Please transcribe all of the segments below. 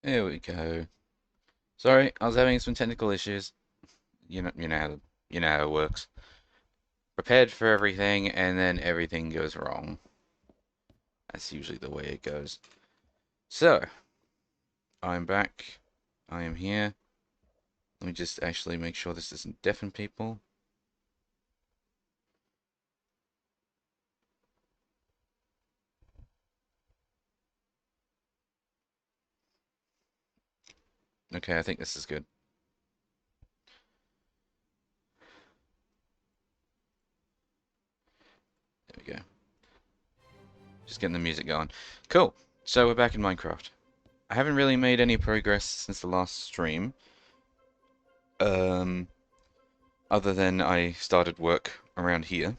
There we go. Sorry, I was having some technical issues. You know how it works. Prepared for everything, and then everything goes wrong. That's usually the way it goes. So, I'm back. I am here. Let me just actually make sure this doesn't deafen people. Okay, I think this is good. There we go. Just getting the music going. Cool. So we're back in Minecraft. I haven't really made any progress since the last stream. Um, Other than I started work around here.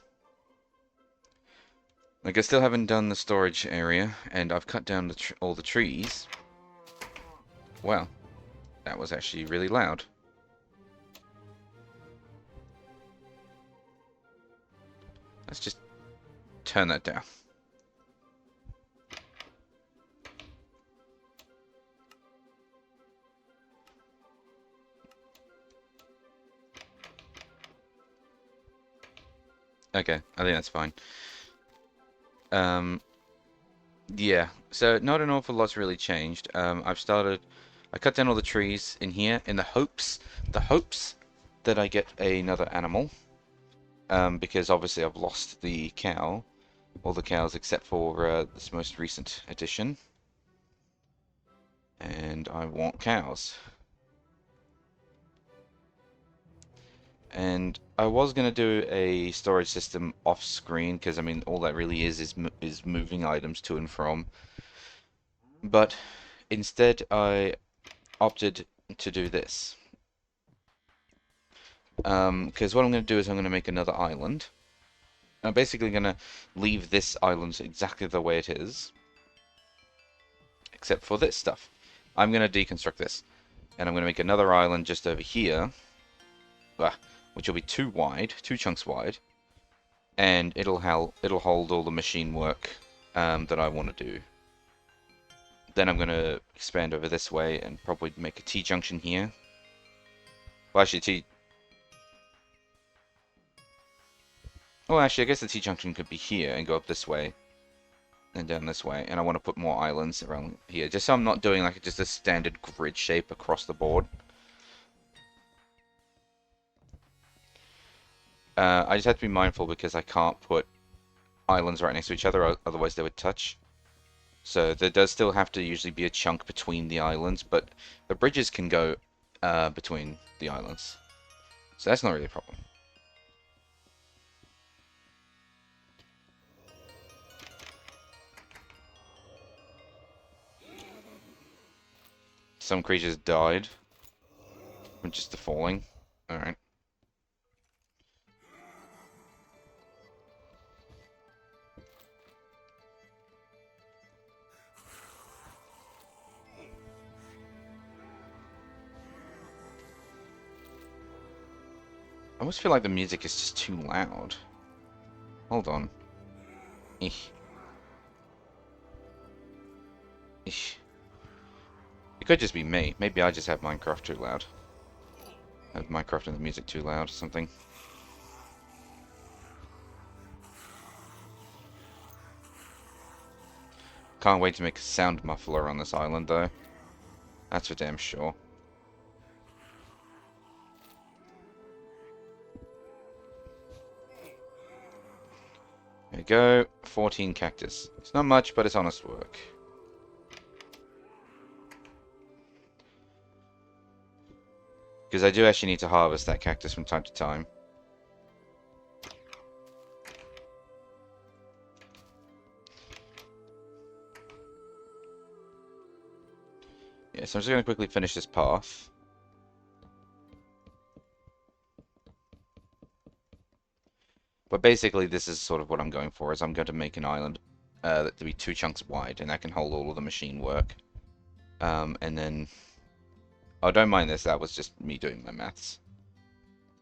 Like, I still haven't done the storage area, and I've cut down all the trees. Wow, that was actually really loud. Let's just turn that down. Okay, I think that's fine. Um, yeah, so not an awful lot's really changed. I cut down all the trees in here in the hopes that I get another animal. Because obviously I've lost the cow, all the cows except for this most recent edition, and I want cows. And I was gonna do a storage system off screen because I mean all that really is moving items to and from. But instead I opted to do this. Because what I'm gonna do is I'm gonna make another island. I'm basically gonna leave this island exactly the way it is, except for this stuff. I'm gonna deconstruct this, and I'm gonna make another island just over here, which will be two chunks wide, and it'll hold all the machine work that I want to do. Then I'm gonna expand over this way and probably make a T-junction here. Well, actually, I guess the T-junction could be here and go up this way and down this way. And I want to put more islands around here, just so I'm not doing like just a standard grid shape across the board. I just have to be mindful because I can't put islands right next to each other, otherwise they would touch. So there does still have to usually be a chunk between the islands, but the bridges can go between the islands. So that's not really a problem. Some creatures died from just the falling. Alright. I almost feel like the music is just too loud. Hold on. Eesh. Eesh. It could just be me. Maybe I just have Minecraft too loud. I have Minecraft and the music too loud or something. Can't wait to make a sound muffler on this island though. That's for damn sure. There we go. 14 cactus. It's not much, but it's honest work. Because I do actually need to harvest that cactus from time to time. Yeah, so I'm just going to quickly finish this path. But basically, this is sort of what I'm going for, is I'm going to make an island that to be two chunks wide, and that can hold all of the machine work. And then... Oh, don't mind this, that was just me doing my maths.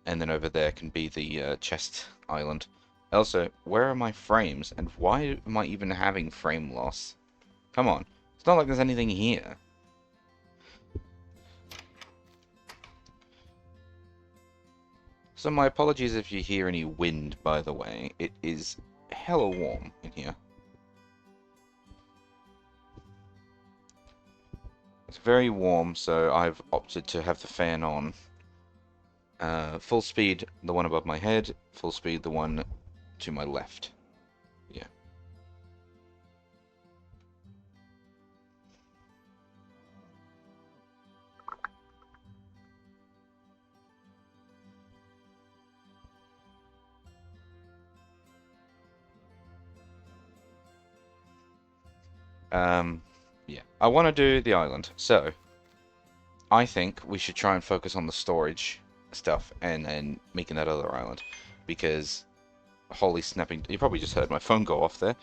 And then over there can be the chest island. Also, where are my frames, and why am I even having frame loss? Come on, it's not like there's anything here. So my apologies if you hear any wind, by the way. It is hella warm in here. It's very warm, so I've opted to have the fan on. Full speed, the one above my head. Full speed, the one to my left. Yeah. Um, yeah. I want to do the island, so I think we should try and focus on the storage stuff and then making that other island, because holy snapping, you probably just heard my phone go off there.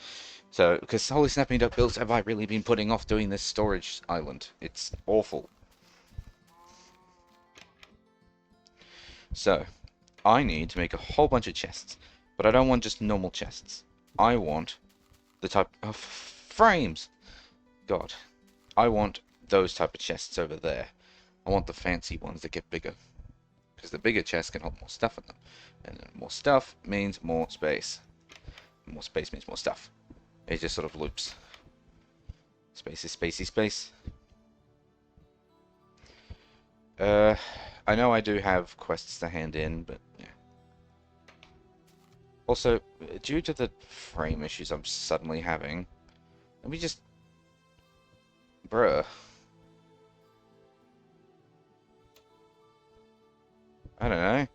So, because holy snapping duck bills, have I really been putting off doing this storage island? It's awful. So, I need to make a whole bunch of chests, but I don't want just normal chests. I want the type of frames. God, I want those type of chests over there. I want the fancy ones that get bigger, because the bigger chests can hold more stuff in them, and more stuff means more space. More space means more stuff. It just sort of loops. Space is spacey space. Uh, I know I do have quests to hand in, but yeah. Also, due to the frame issues I'm suddenly having, let me just... Bruh. I don't know.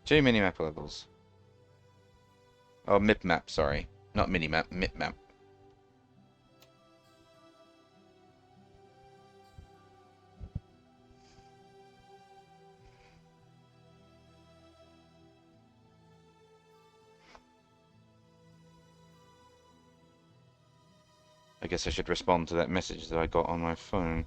Two minimap levels. Oh, mip map, sorry. Not minimap, mip map. I guess I should respond to that message that I got on my phone.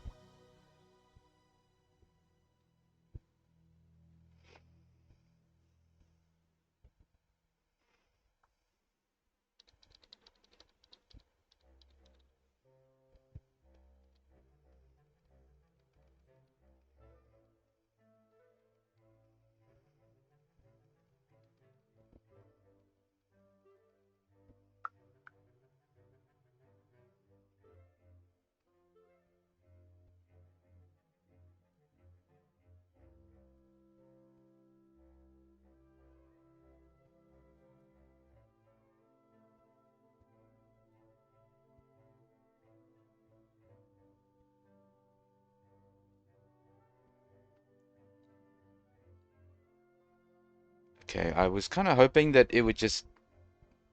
Okay, I was kind of hoping that it would just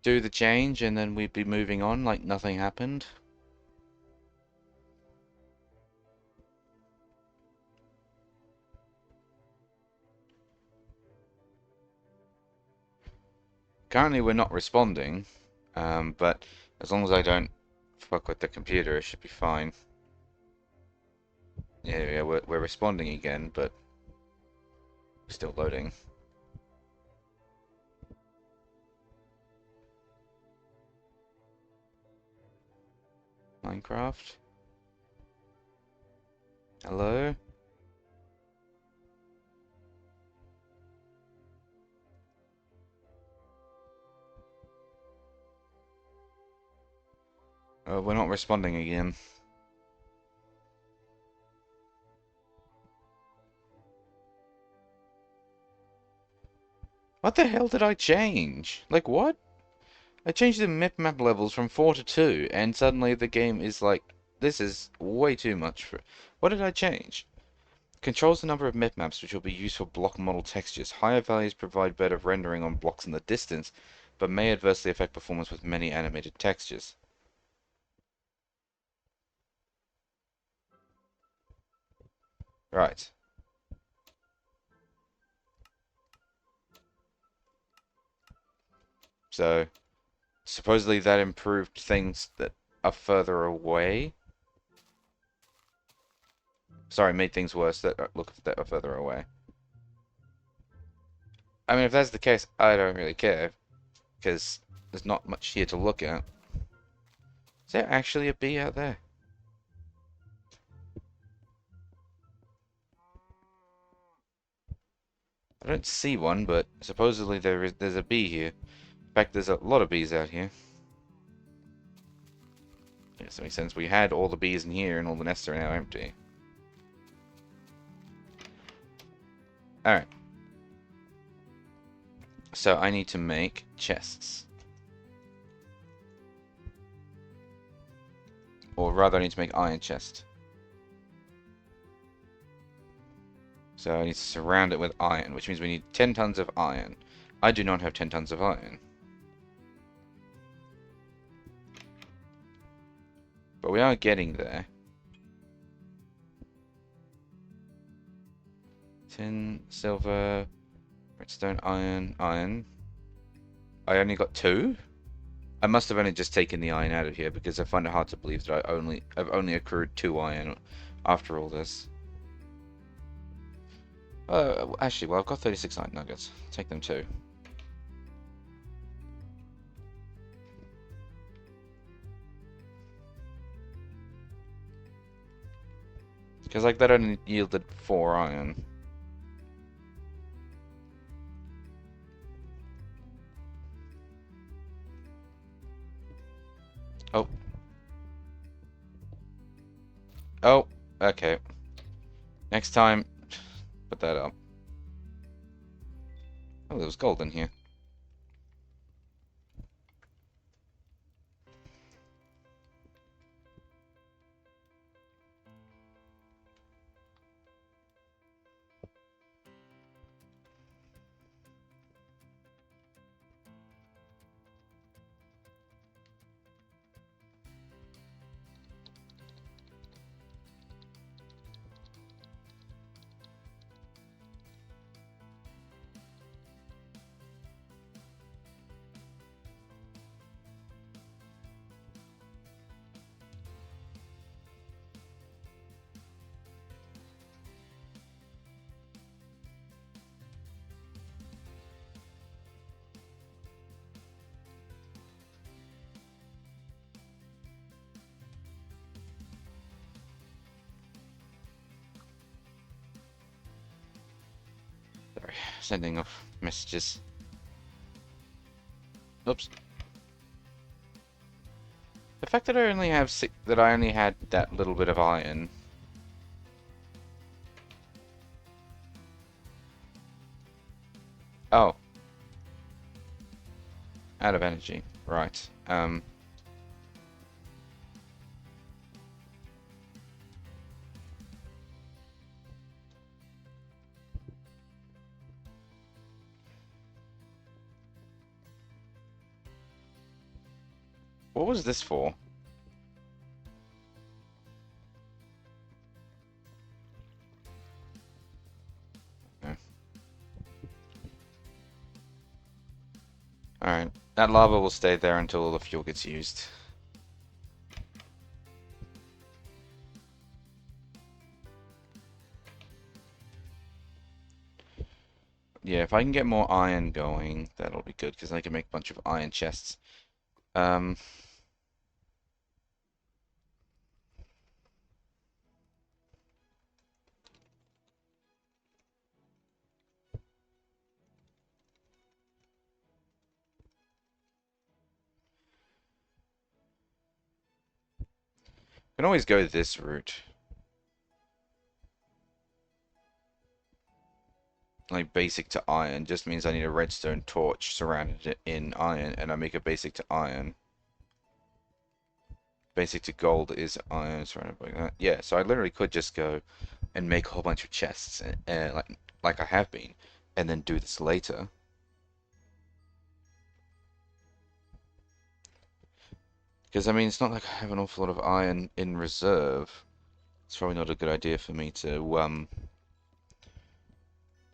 do the change and then we'd be moving on like nothing happened. Currently we're not responding, but as long as I don't fuck with the computer, it should be fine. Yeah, we're responding again, but still loading. Minecraft? Hello? We're not responding again. What the hell did I change? Like, what? I changed the map levels from 4 to 2, and suddenly the game is like, this is way too much for... What did I change? Controls the number of map maps which will be used for block model textures. Higher values provide better rendering on blocks in the distance, but may adversely affect performance with many animated textures. Right. So, supposedly that improved things that are further away. Sorry, made things worse that that are further away. I mean, if that's the case, I don't really care, because there's not much here to look at. Is there actually a bee out there? I don't see one, but supposedly there's a bee here. In fact, there's a lot of bees out here. Yes, that makes sense. We had all the bees in here, and all the nests are now empty. Alright. So I need to make chests. Or rather, I need to make iron chest. So I need to surround it with iron, which means we need 10 tons of iron. I do not have 10 tons of iron. But we are getting there. 10 silver, redstone, iron. I only got 2? I must have only just taken the iron out of here because I find it hard to believe that I've only accrued 2 iron after all this. Actually, well, I've got 36 iron nuggets. Take them too. Because like that only yielded 4 iron. Oh. Oh, okay. Next time, put that up. Oh, there was gold in here. Sorry, sending off messages. Oops. The fact that I only had that little bit of iron. Oh, out of energy. Right. What was this for? Okay. Alright. That lava will stay there until all the fuel gets used. Yeah, if I can get more iron going, that'll be good, because I can make a bunch of iron chests. Um, can always go this route. Like basic to iron just means I need a redstone torch surrounded in iron, and I make a basic to iron. Basic to gold is iron surrounded by that. Yeah, so I literally could just go and make a whole bunch of chests, like I have been, and then do this later. Because I mean, it's not like I have an awful lot of iron in reserve. It's probably not a good idea for me to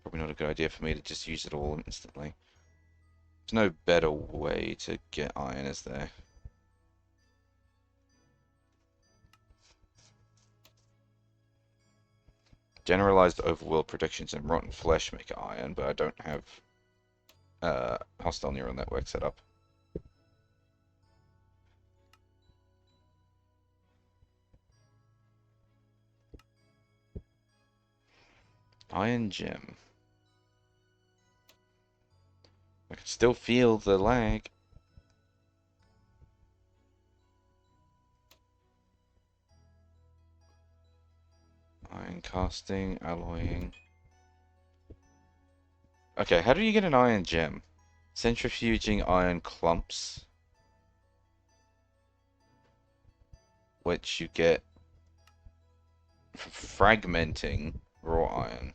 probably not a good idea for me to just use it all instantly. There's no better way to get iron, is there? Generalized overworld predictions and rotten flesh make iron, but I don't have hostile neural network set up. Iron gem. I can still feel the lag. Iron casting, alloying. Okay, how do you get an iron gem? Centrifuging iron clumps, which you get fragmenting raw iron,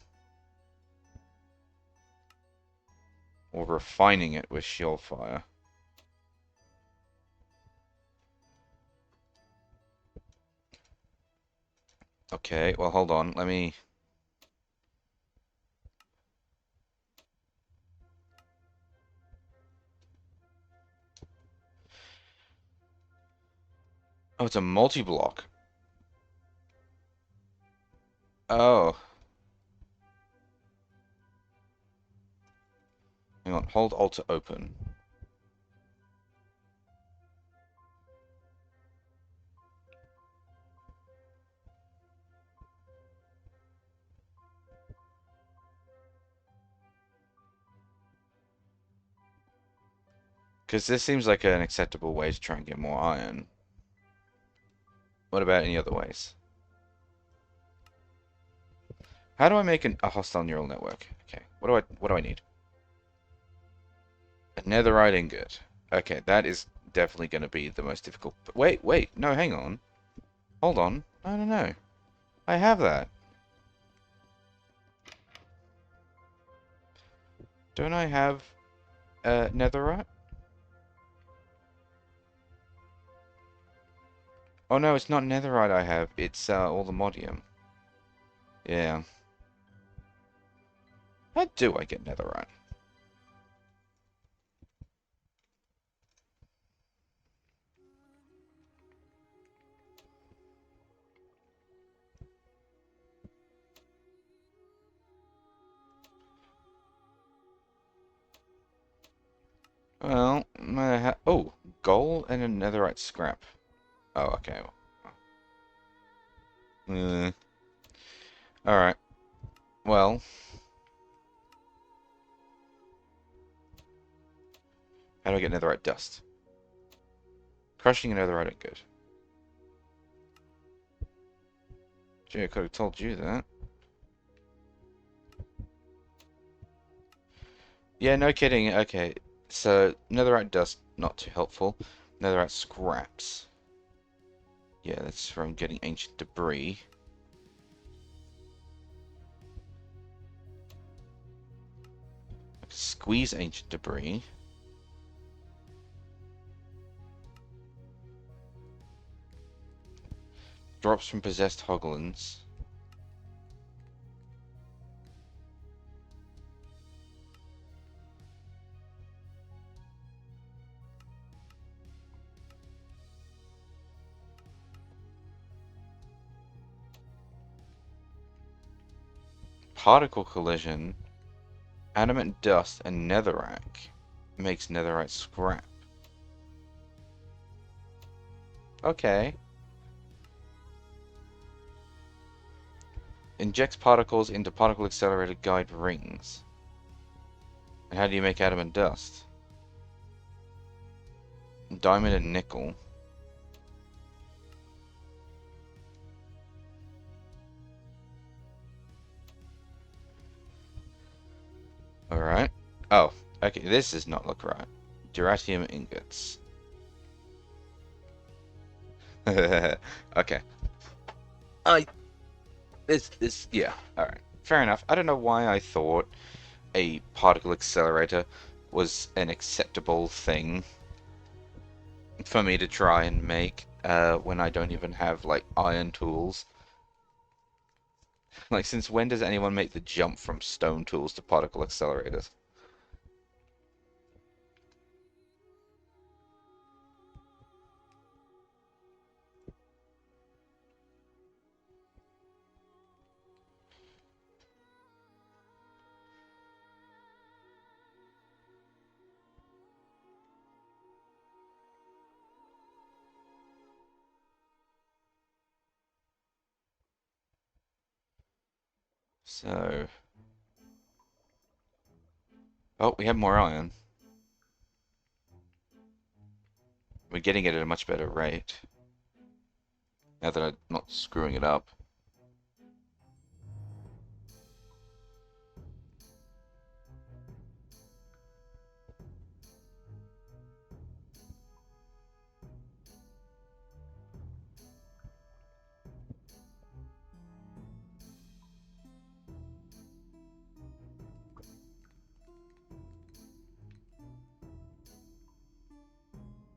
or refining it with shield fire. Okay, well hold on, let me... Oh, it's a multi-block. Oh. Hang on, hold Alt to open. Because this seems like an acceptable way to try and get more iron. What about any other ways? How do I make a hostile neural network? Okay, what do I need? A netherite ingot. Okay, that is definitely going to be the most difficult. But wait, no, hang on. Hold on. No. I have that. Don't I have netherite? Oh no, it's not netherite I have. It's all the modium. Yeah. How do I get netherite? Well, oh, gold and a netherite scrap. Oh, okay. Alright. Well, how do I get netherite dust? Crushing netherite ain't good. Gee, I could have told you that. Yeah, no kidding. Okay, so netherite dust, not too helpful. Netherite scraps. Yeah, that's from getting ancient debris. Squeeze ancient debris. Drops from possessed hoglins. Particle collision. Adamant dust and netherrack makes netherite scrap. Okay. Injects particles into particle accelerated guide rings. And how do you make adamant dust? Diamond and nickel. Alright. Oh, okay, this does not look right. Duratium ingots. Okay. I yeah, alright. Fair enough. I don't know why I thought a particle accelerator was an acceptable thing for me to try and make when I don't even have like iron tools. Like, since when does anyone make the jump from stone tools to particle accelerators? So... Oh, we have more iron. We're getting it at a much better rate. Now that I'm not screwing it up.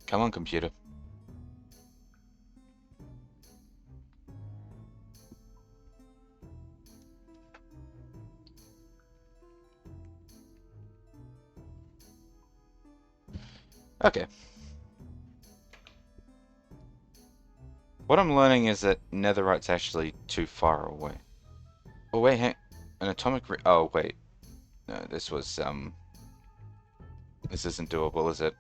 Come on, computer. Okay. What I'm learning is that netherite's actually too far away. Oh wait, hang... An atomic oh wait. No, this was, this isn't doable, is it?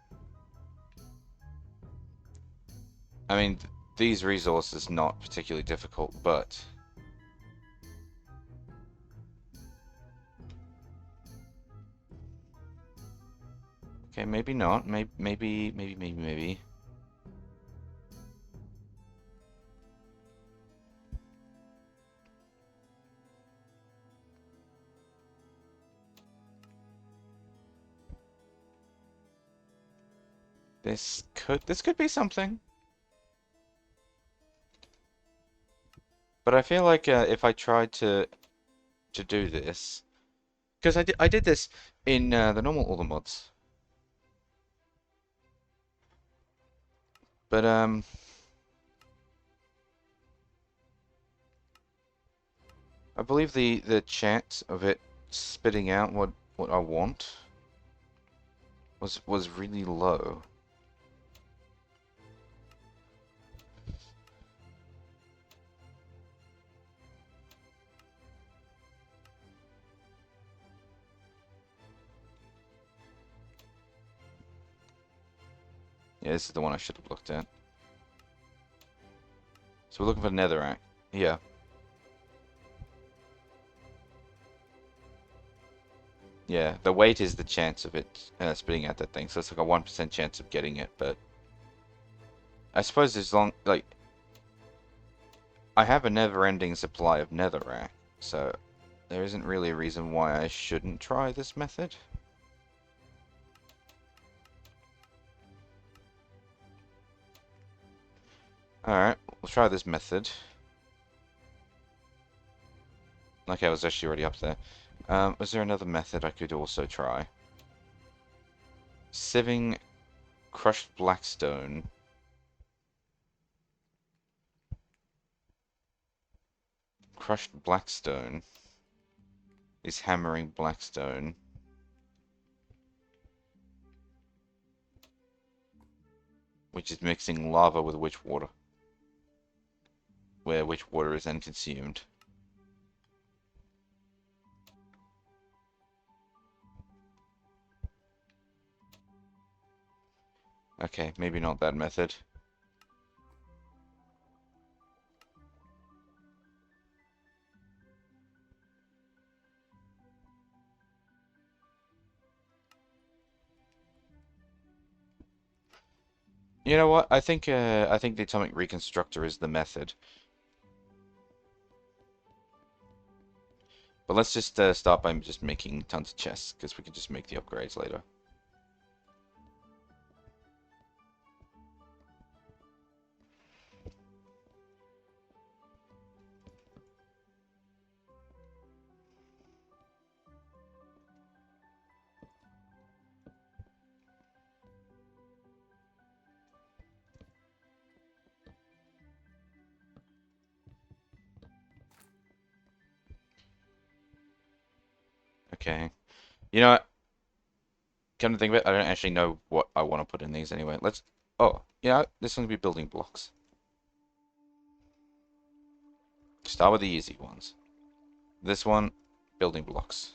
I mean, these resources not particularly difficult, but... Okay, maybe not. Maybe. This could be something. But I feel like if I tried to do this, because I did this in the normal All the mods, but I believe the chance of it spitting out what I want was really low. Yeah, this is the one I should have looked at. So we're looking for netherrack. Yeah. Yeah, the weight is the chance of it spitting out that thing, so it's like a 1% chance of getting it, but I suppose as long, like, I have a never-ending supply of netherrack, so there isn't really a reason why I shouldn't try this method. Alright, we'll try this method. Okay, I was actually already up there. Was there another method I could also try? Sieving crushed blackstone. Crushed blackstone is hammering blackstone. Which is mixing lava with witch water. Where witch water is then consumed. Okay, maybe not that method. You know what? I think the atomic reconstructor is the method. But let's just start by just making tons of chests, because we can just make the upgrades later. Okay. You know what? Come to think of it, I don't actually know what I want to put in these anyway. Let's... Oh, yeah, this one's gonna be building blocks. Start with the easy ones. This one, building blocks.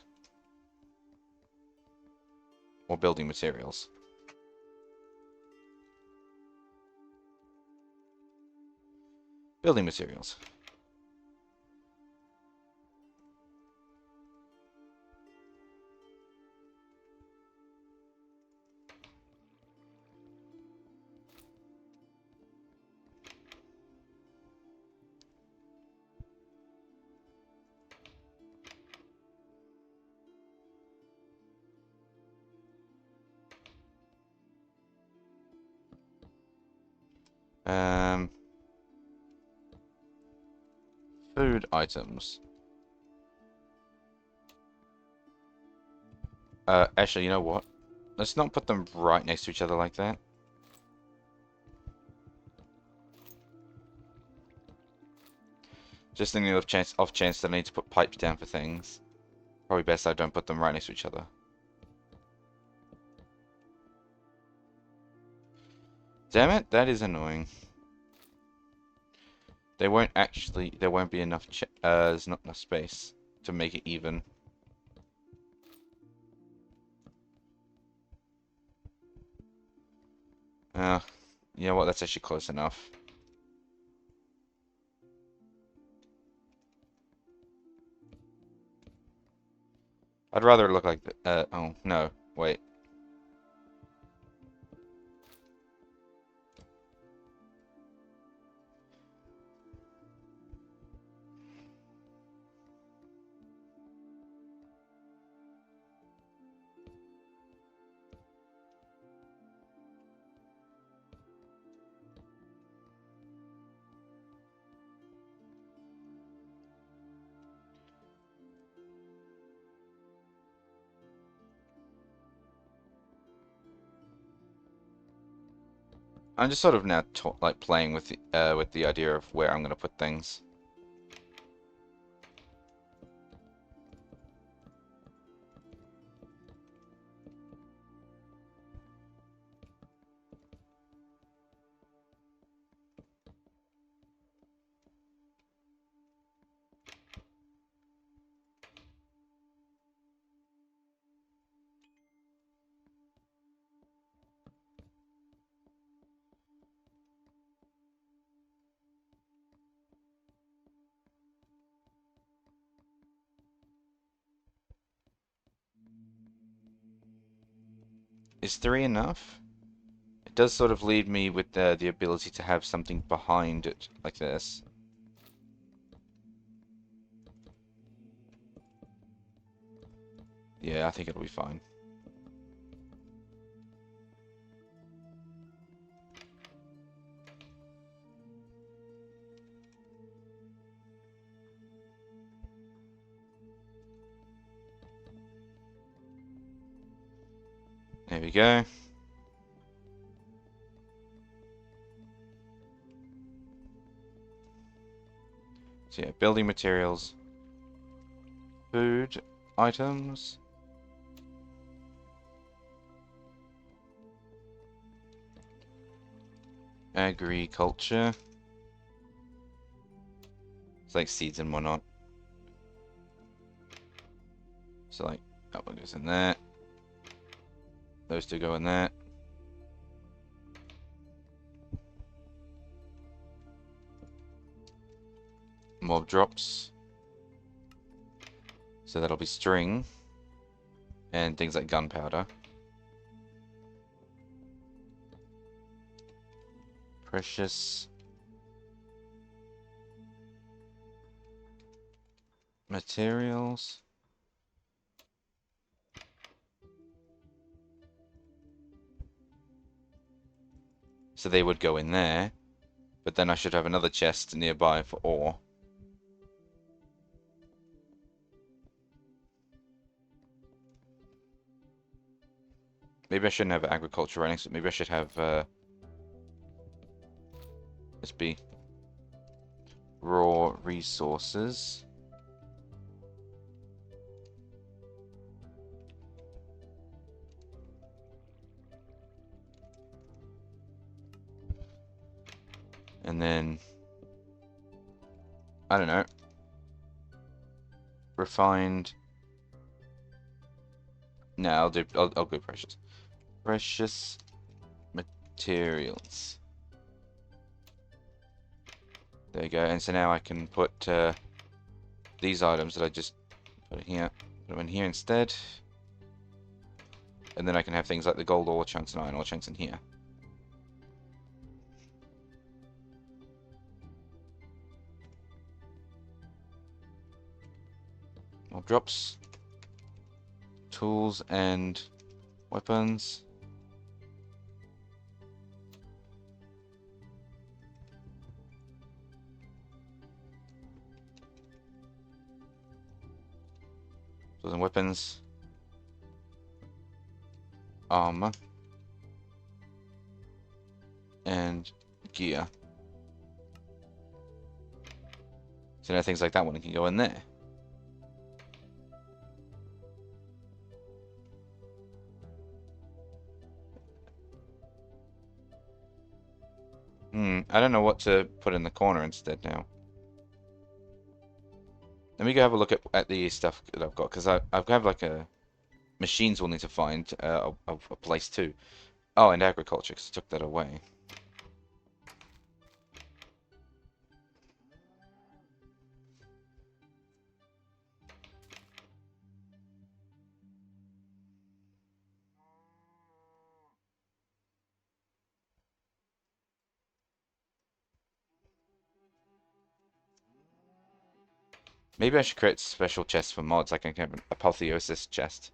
Or building materials. Building materials. Food items. Actually, you know what? Let's not put them right next to each other like that. Just in the off chance that I need to put pipes down for things. Probably best I don't put them right next to each other. Damn it, that is annoying. There won't be enough, there's not enough space to make it even. You know what, that's actually close enough. I'd rather it look like oh, no, wait. I'm just sort of now like playing with the idea of where I'm gonna put things. Is 3 enough? It does sort of leave me with the ability to have something behind it like this. Yeah, I think it'll be fine. There we go. So yeah, building materials, food items, agriculture. It's like seeds and whatnot. So like that one goes in there. Those two go in there. Mob drops. So that'll be string and things like gunpowder. Precious materials. So they would go in there, but then I should have another chest nearby for ore. Maybe I shouldn't have agriculture right next to it. Maybe I should have this be raw resources. And then I don't know. Refined. No, I'll go precious. Precious materials. There you go. And so now I can put these items that I just put in here. Put them in here instead. And then I can have things like the gold ore chunks and iron ore chunks in here. More drops. Tools and weapons. Tools and weapons. Armor. And gear. So now things like that one can go in there. I don't know what to put in the corner instead now. Let me go have a look at the stuff that I've got, because I have like a machines we'll need to find a place too. Oh, and agriculture, because I took that away. Maybe I should create special chests for mods, like I can have an apotheosis chest.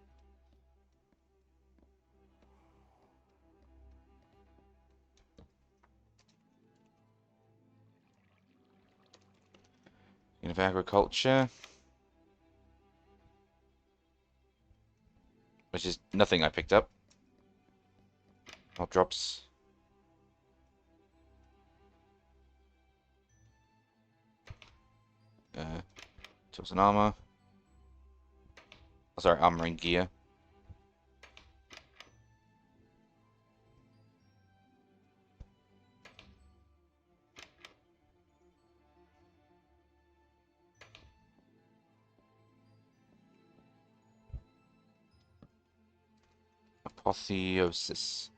Of agriculture, which is nothing I picked up. All drops. Tools and armor. Oh, sorry, armor and gear. Apotheosis.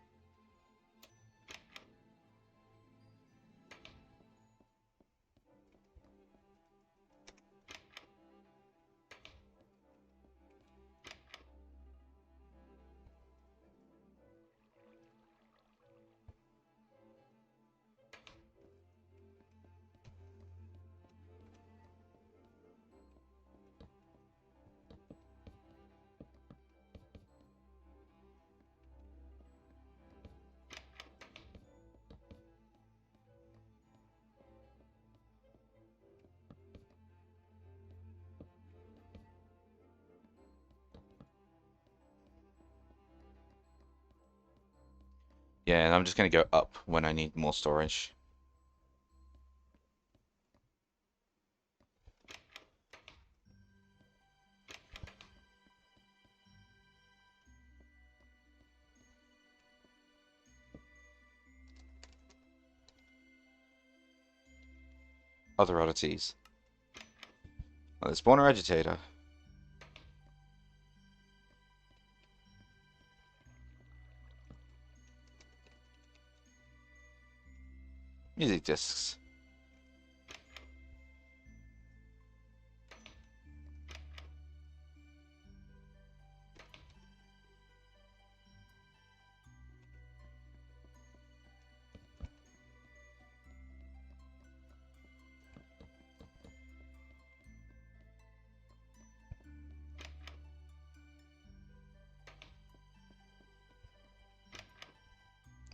Yeah, and I'm just gonna go up when I need more storage. Other oddities. Oh, the spawner agitator. Music discs.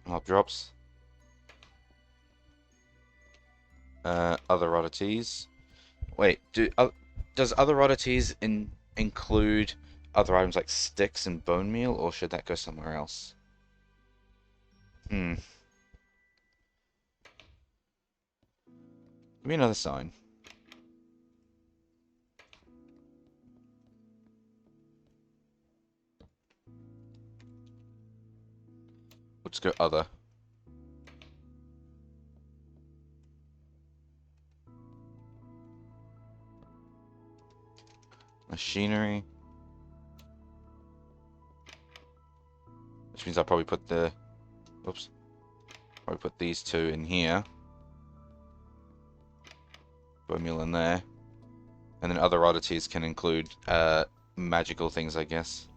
All drops. Other oddities. Wait, does other oddities include other items like sticks and bone meal, or should that go somewhere else? Hmm. Give me another sign. We'll just go other. Machinery. Which means I'll probably put the... Oops. Probably put these two in here. Bone meal in there. And then other oddities can include magical things, I guess.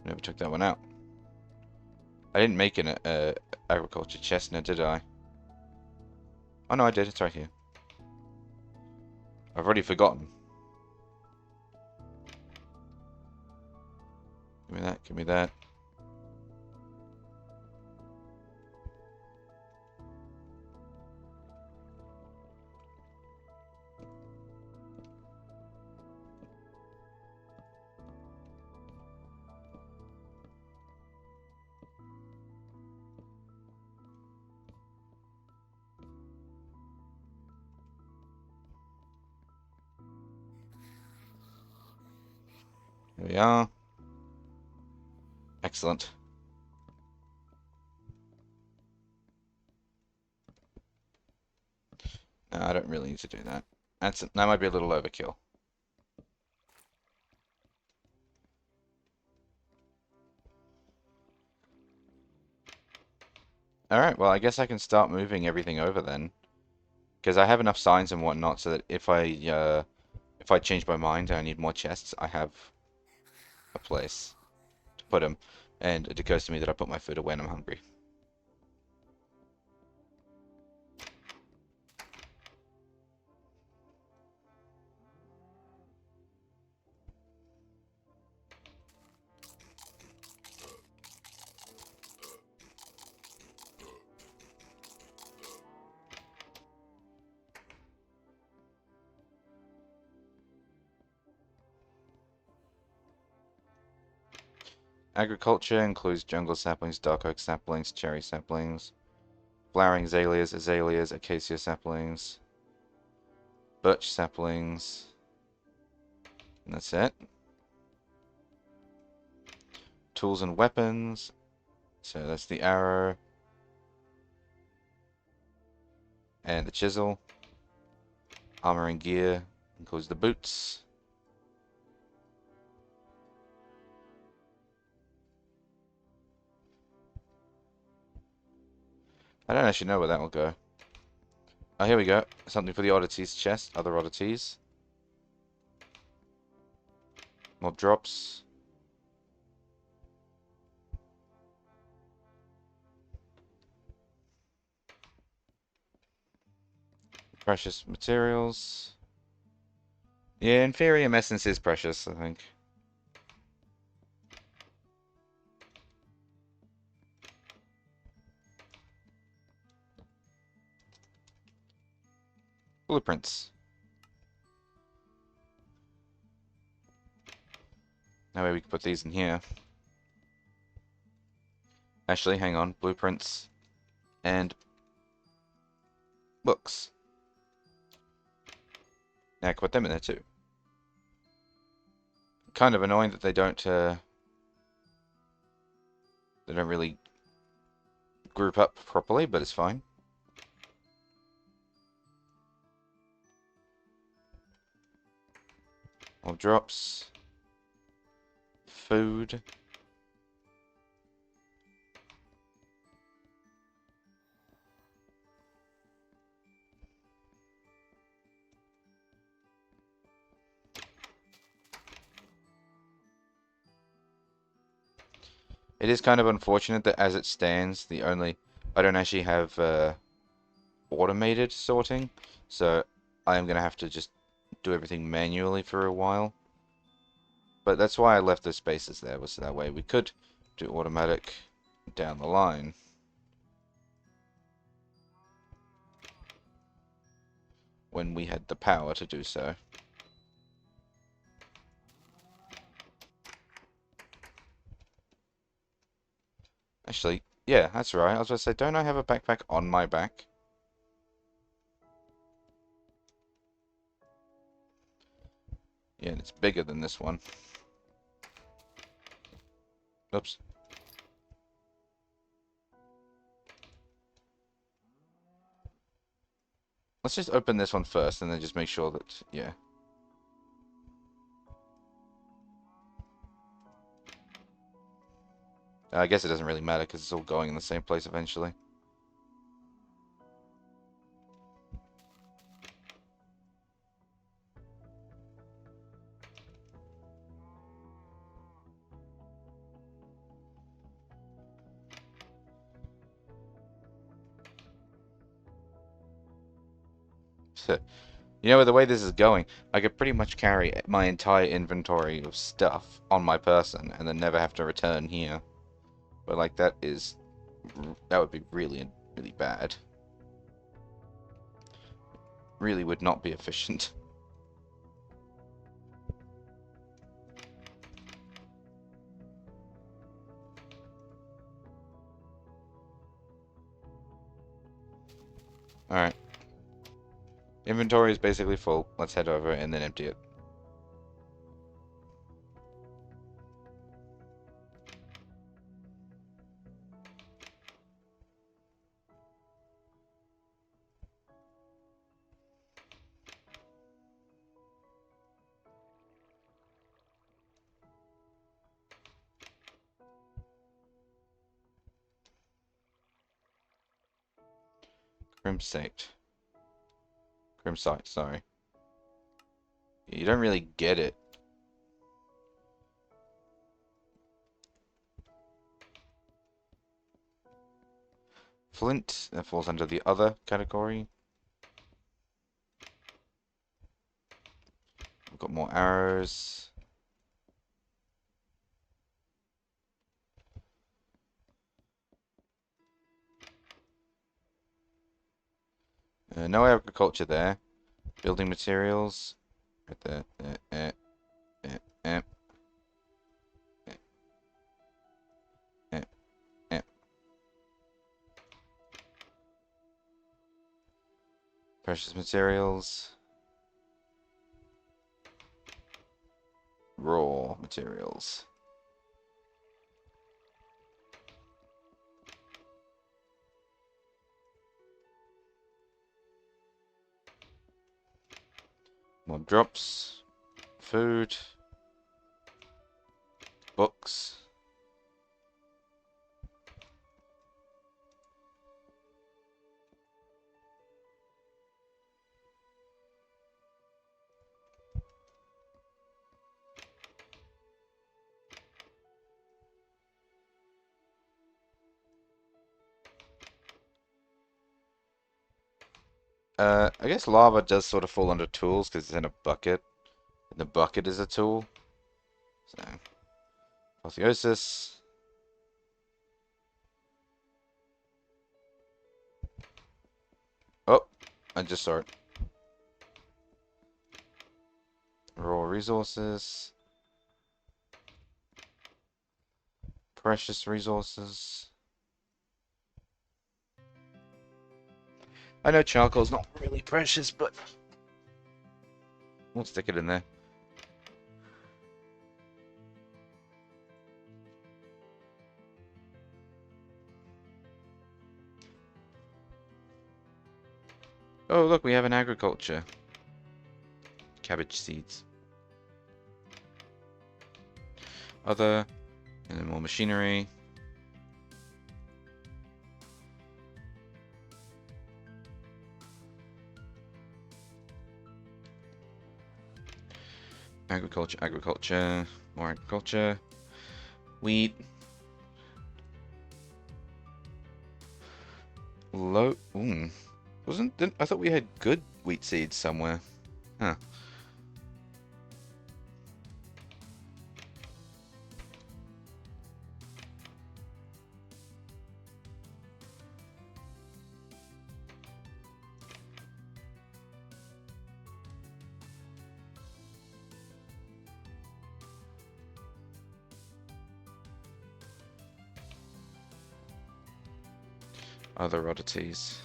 Never took that one out. I didn't make an agriculture chest now, did I? Oh no, I did. It's right here. I've already forgotten. Give me that. Give me that. Here we are. Excellent. No, I don't really need to do that. That might be a little overkill. Alright, well, I guess I can start moving everything over then. Because I have enough signs and whatnot so that if I change my mind and I need more chests, I have a place to put them. And it occurs to me that I put my food away when I'm hungry. Agriculture includes jungle saplings, dark oak saplings, cherry saplings, flowering azaleas, acacia saplings, birch saplings, and that's it. Tools and weapons, so that's the arrow, and the chisel. Armor and gear includes the boots. I don't actually know where that will go. Oh, here we go. Something for the oddities chest. Other oddities. Mob drops. Precious materials. Yeah, Inferium essence is precious, I think. Blueprints. That way we can put these in here. Actually, hang on. Blueprints and books. Now I can put them in there too. Kind of annoying that they don't really group up properly, but it's fine. Mob drops. Food. It is kind of unfortunate that as it stands, I don't actually have automated sorting, so I am going to have to just do everything manually for a while. But that's why I left the spaces there, was so that way we could do automatic down the line. When we had the power to do so. Actually, yeah, that's right. I was going to say, don't I have a backpack on my back? Yeah, and it's bigger than this one. Oops. Let's just open this one first and then just make sure that, yeah. I guess it doesn't really matter because it's all going in the same place eventually. You know, with the way this is going, I could pretty much carry my entire inventory of stuff on my person and then never have to return here. But like that would be really, really bad. Really would not be efficient. Alright. Inventory is basically full. Let's head over and then empty it. Crimsate. Crimsite, sorry. You don't really get it. Flint, that falls under the other category. We've got more arrows. No agriculture there. Building materials. Right there. Eh, eh, eh, eh. Precious materials. Raw materials. More drops. Food. Books. I guess lava does sort of fall under tools because it's in a bucket. And the bucket is a tool. So, apotheosis. Oh, I just saw it. Raw resources. Precious resources. I know charcoal's not really precious, but we'll stick it in there. Oh, look, we have an agriculture. Cabbage seeds. Other, and then more machinery. Agriculture, agriculture, more agriculture. Wheat. Low. I thought we had good wheat seeds somewhere. Huh. Other oddities.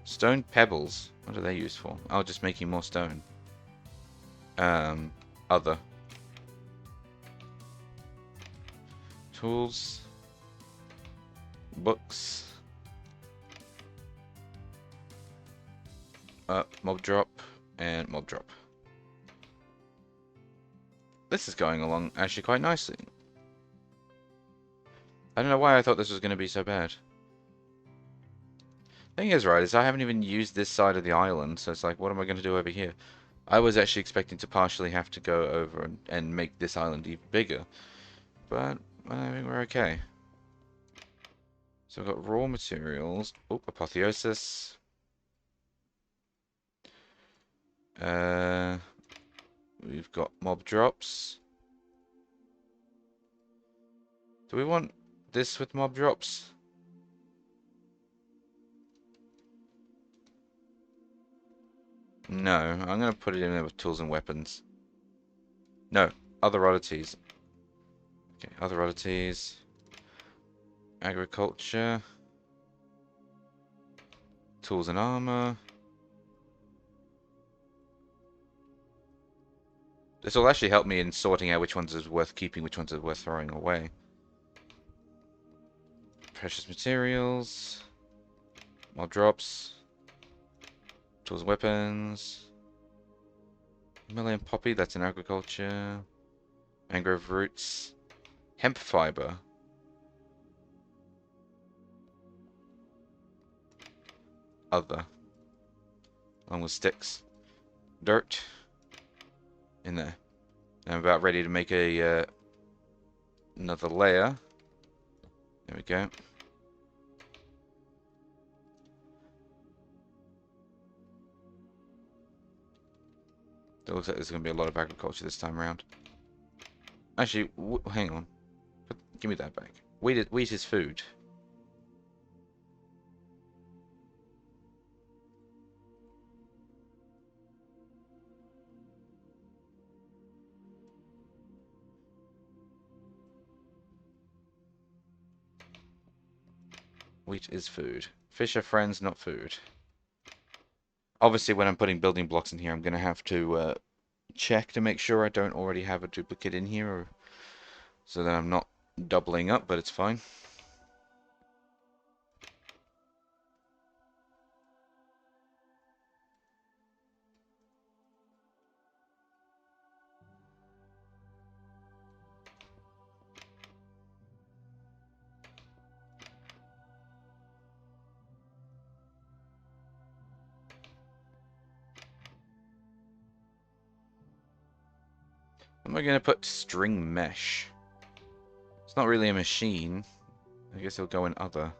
Stone pebbles. What are they used for? Oh, just making more stone. Other. Tools. Books. Mob drop. And mob drop. This is going along actually quite nicely. I don't know why I thought this was going to be so bad. Thing is, right, is I haven't even used this side of the island, so it's like, what am I going to do over here? I was actually expecting to partially have to go over and make this island even bigger. But I think we're okay. So we've got raw materials. Oh, apotheosis. We've got mob drops. Do we want this with mob drops? No, I'm going to put it in there with tools and weapons. No, other oddities. Okay, other oddities. Agriculture. Tools and armor. This will actually help me in sorting out which ones is worth keeping, which ones are worth throwing away. Precious materials. More drops. Tools and weapons. Million poppy, that's in agriculture. Mangrove roots. Hemp fiber. other, along with sticks, dirt in there. I'm about ready to make a another layer. There we go. It looks like there's going to be a lot of agriculture this time around. Actually, hang on. Give me that back. Wheat is food. Wheat is food. Fish are friends, not food. Obviously, when I'm putting building blocks in here, I'm going to have to check to make sure I don't already have a duplicate in here, or, so that I'm not doubling up, but it's fine. Am I going to put string mesh? It's not really a machine. I guess it'll go in other.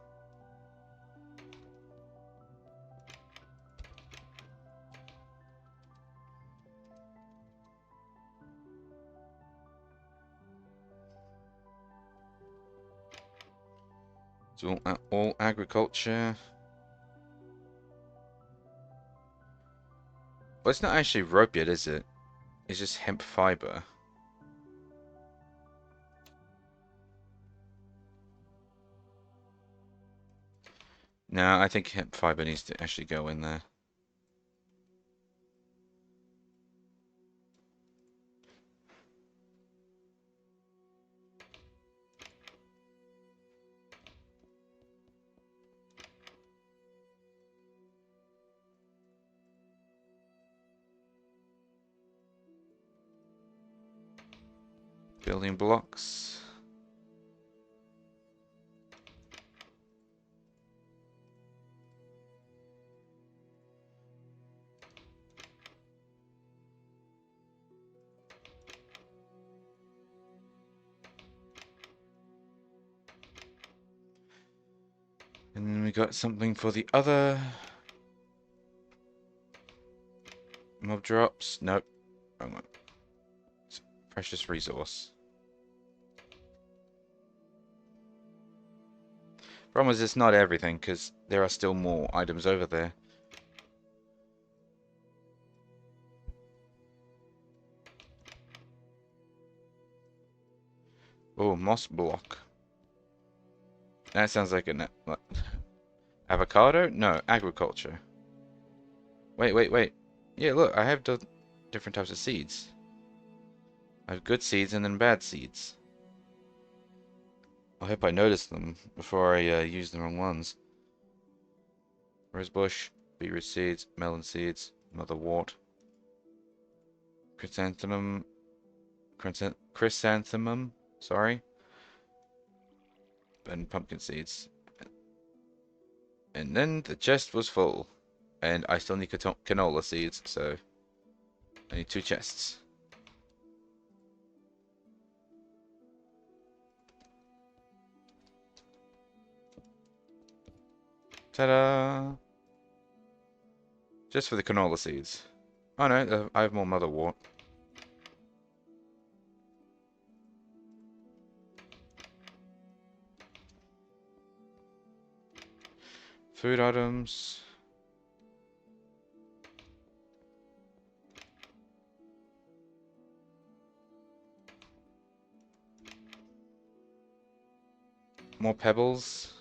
So all agriculture. Well, it's not actually rope yet, is it? It's just hemp fiber. No, I think hemp fiber needs to actually go in there. Building blocks. And then we got something for the other mob drops. Nope. Wrong one. It's a precious resource. Problem is, it's not everything, because there are still more items over there. Oh, moss block. That sounds like an avocado? No, agriculture. Wait. Yeah, look, I have the different types of seeds. I have good seeds and then bad seeds. I hope I notice them before I use the wrong ones. Rosebush, beetroot seeds, melon seeds, motherwort, chrysanthemum, chrysanthemum, sorry, and pumpkin seeds. And then the chest was full, and I still need canola seeds, so I need 2 chests. Ta-da! Just for the canola seeds. Oh no, I have more motherwort. Food items. More pebbles.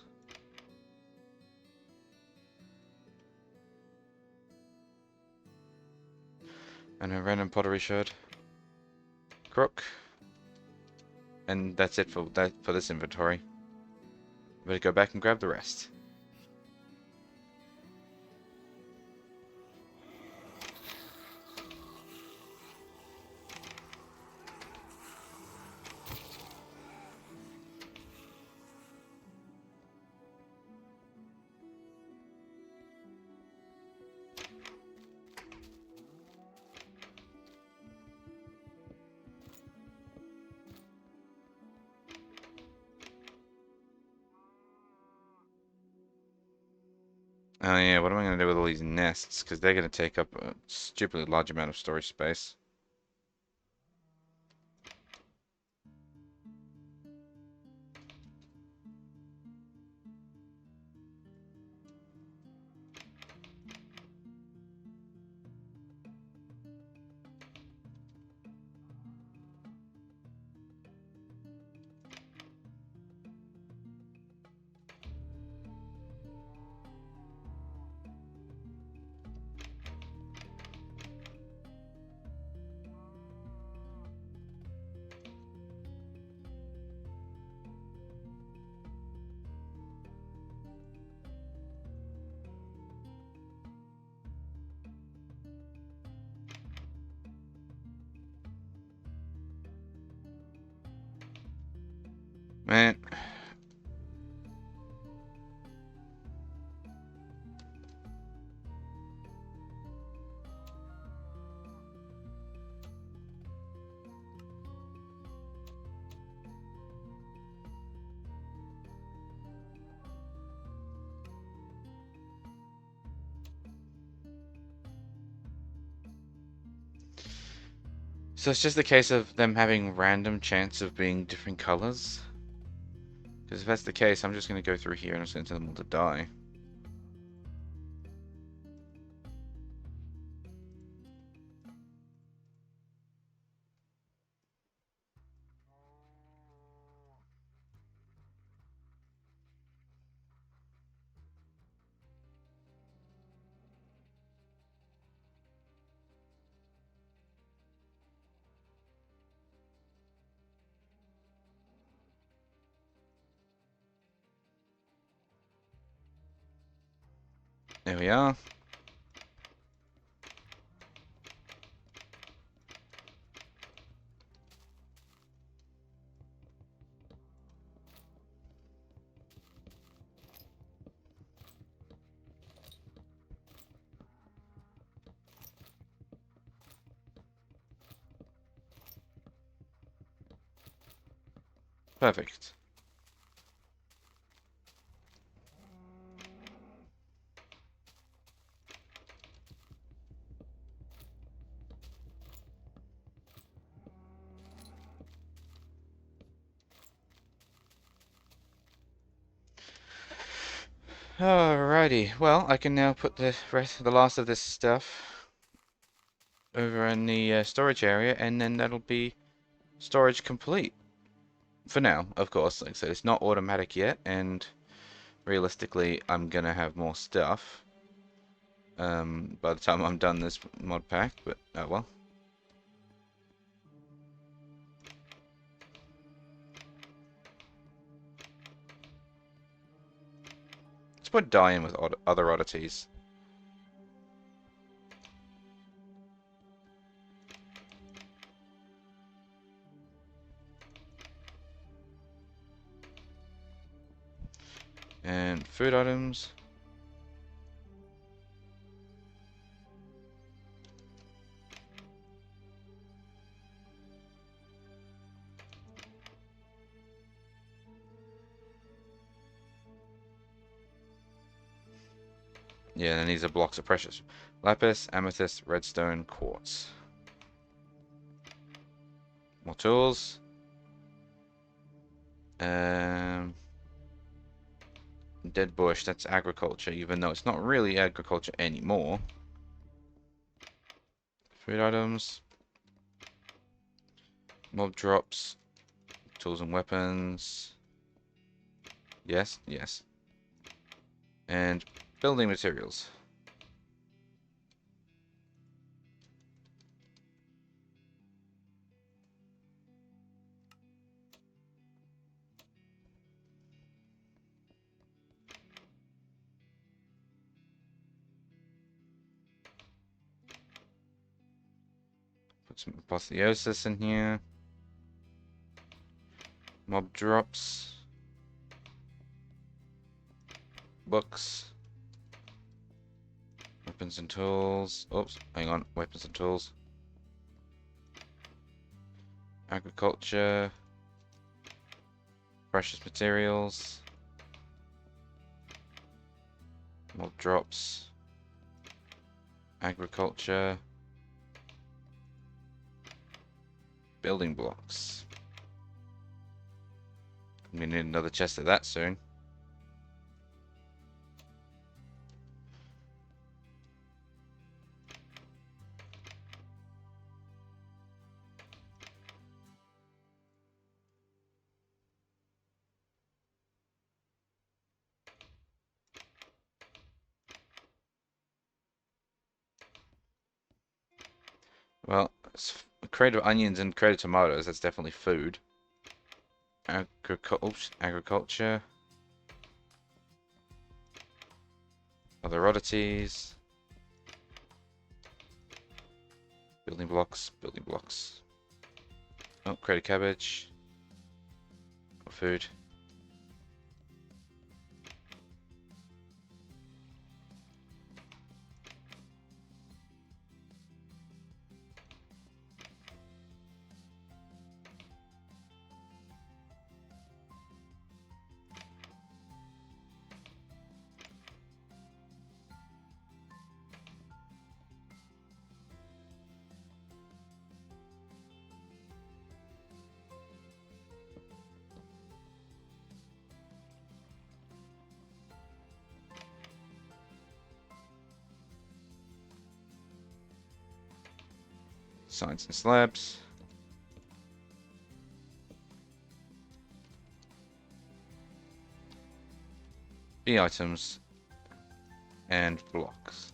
And a random pottery sherd. Crook. And that's it for this inventory. Better go back and grab the rest. Oh yeah, what am I going to do with all these nests? Because they're going to take up a stupidly large amount of storage space. Man. So it's just a case of them having random chance of being different colors? Because if that's the case, I'm just going to go through here and I'm just going to tell them all to die. There we are. Perfect. Alrighty, well, I can now put the last of this stuff over in the storage area, and then that'll be storage complete. For now, of course. Like I said, it's not automatic yet, and realistically, I'm gonna have more stuff by the time I'm done this mod pack, but oh well. Let's put dye in with other oddities. And food items. Yeah, and these are blocks of precious. Lapis, amethyst, redstone, quartz. More tools. Um, Dead bush, that's agriculture, even though it's not really agriculture anymore. Food items. Mob drops. Tools and weapons. Yes, yes. And building materials. Put some apotheosis in here. Mob drops. Books. Weapons and tools. Oops, hang on. Weapons and tools. Agriculture. Precious materials. Mob drops. Agriculture. Building blocks. We need another chest of that soon. Well, a crate of onions and crate of tomatoes, that's definitely food. Agriculture. Other oddities. Building blocks, building blocks. Oh, crate of cabbage. More food. Signs and slabs. B items. And blocks.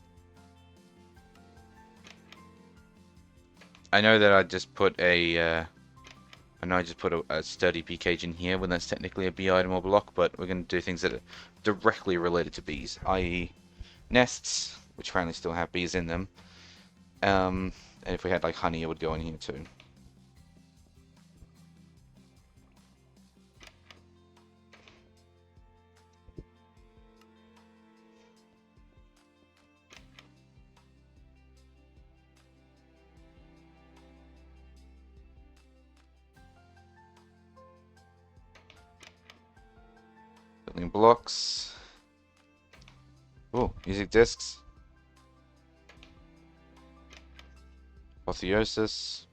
I know that I just put a sturdy bee cage in here when that's technically a bee item or block, but we're going to do things that are directly related to bees, i.e. nests, which apparently still have bees in them. And if we had like honey, it would go in here too. Building blocks. Oh, music discs. Apotheosis.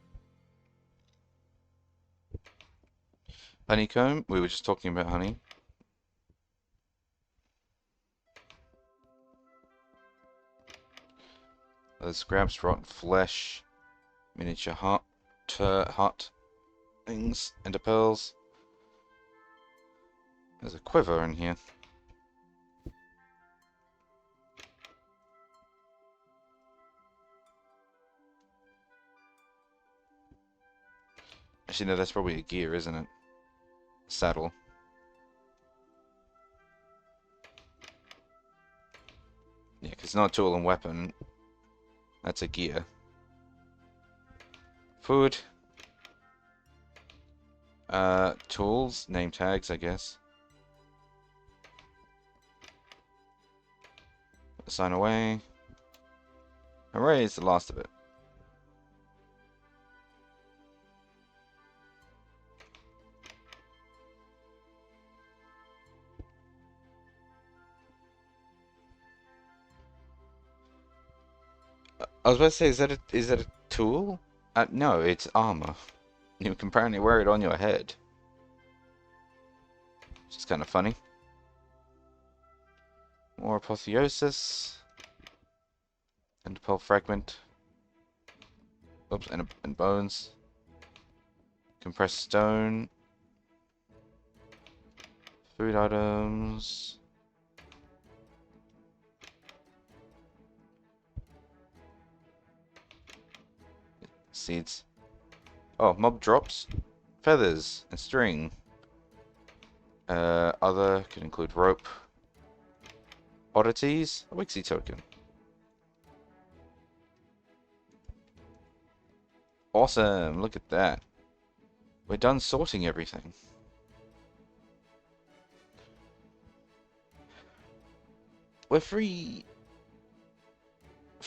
Honeycomb. We were just talking about honey. Scraps, rotten flesh, miniature hut things, ender pearls. There's a quiver in here. Actually, no, that's probably a gear, isn't it? Saddle. Yeah, because it's not a tool and weapon. That's a gear. Food. Tools. Name tags, I guess. Sign away. Hooray, it's the last of it. I was about to say, is that a tool? No, it's armor. You can apparently wear it on your head. Which is kind of funny. More apotheosis. And pearl fragment. Oops, and bones. Compressed stone. Food items. Seeds. Oh, mob drops. Feathers and string. Other could include rope. Oddities. A Wixie token. Awesome, look at that. We're done sorting everything. We're free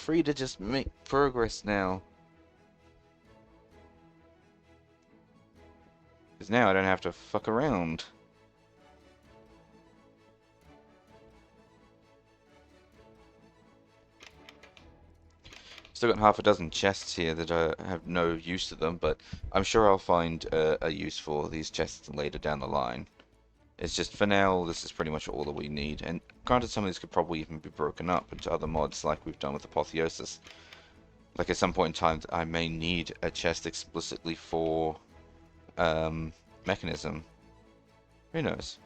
to just make progress now. Because now I don't have to fuck around. still got half a dozen chests here that have no use to them, but I'm sure I'll find a use for these chests later down the line. It's just for now, this is pretty much all that we need. And granted, some of these could probably even be broken up into other mods like we've done with Apotheosis. Like at some point in time, I may need a chest explicitly for Mechanism. Who knows?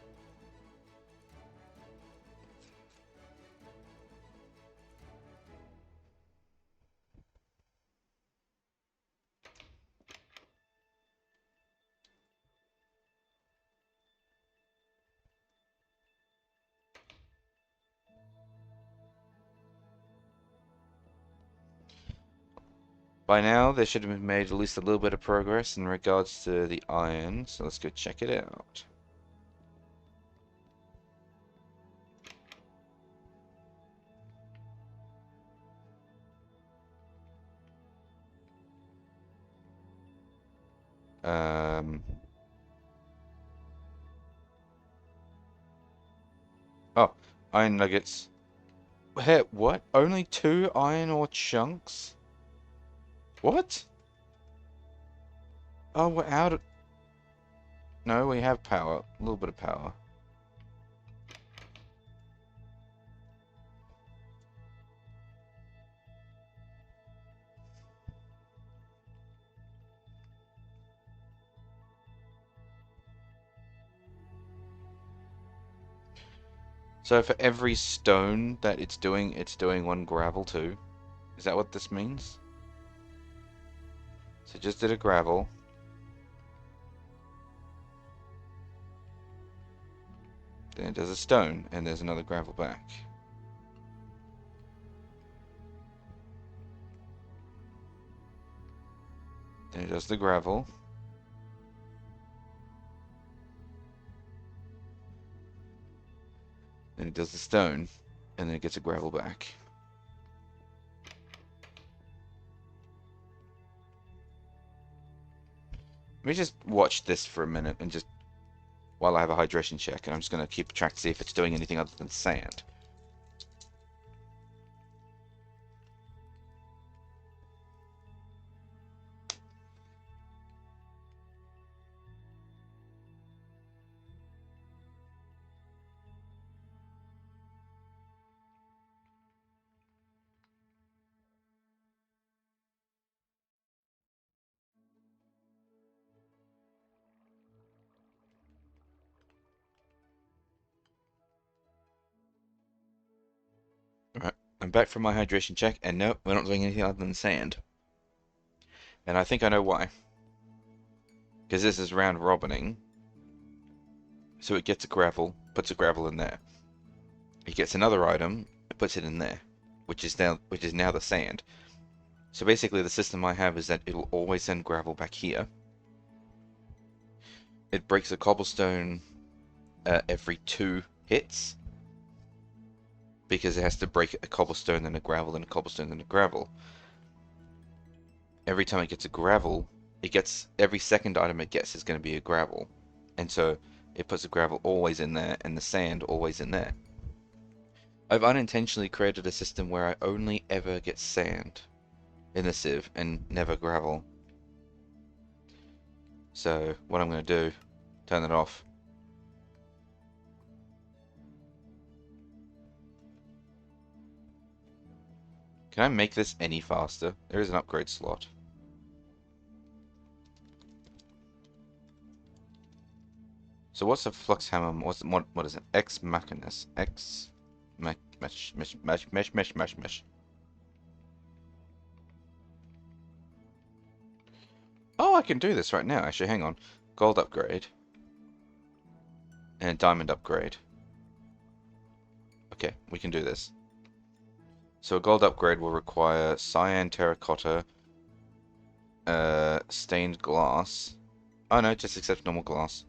By now, they should have made at least a little bit of progress in regards to the iron, so let's go check it out. Um, oh, iron nuggets. Hey, what? Only 2 iron ore chunks? What? Oh, we're out of... No, we have power. A little bit of power. So for every stone that it's doing 1 gravel too. Is that what this means? So just did a gravel. Then it does a stone, and there's another gravel back. Then it does the gravel. Then it does the stone, and then it gets a gravel back. Let me just watch this for a minute, and just while I have a hydration check, and I'm just going to keep track to see if it's doing anything other than sand. Alright, I'm back from my hydration check, and no, we're not doing anything other than sand. And I think I know why. Because this is round robining. So it gets a gravel, puts a gravel in there. It gets another item, it puts it in there, which is now the sand. So basically the system I have is that it'll always send gravel back here. It breaks a cobblestone every 2 hits, because it has to break a cobblestone, then a gravel, then a cobblestone, then a gravel. Every time it gets a gravel, every second item it gets is going to be a gravel. And so it puts the gravel always in there, and the sand always in there. I've unintentionally created a system where I only ever get sand in the sieve and never gravel. So what I'm going to do, turn it off. Can I make this any faster? There is an upgrade slot. So what's a flux hammer? What is it? Ex machinus. Ex mesh. Oh, I can do this right now. Actually, hang on. Gold upgrade and diamond upgrade. Okay, we can do this. So a gold upgrade will require cyan terracotta, stained glass. Oh no, just accept normal glass.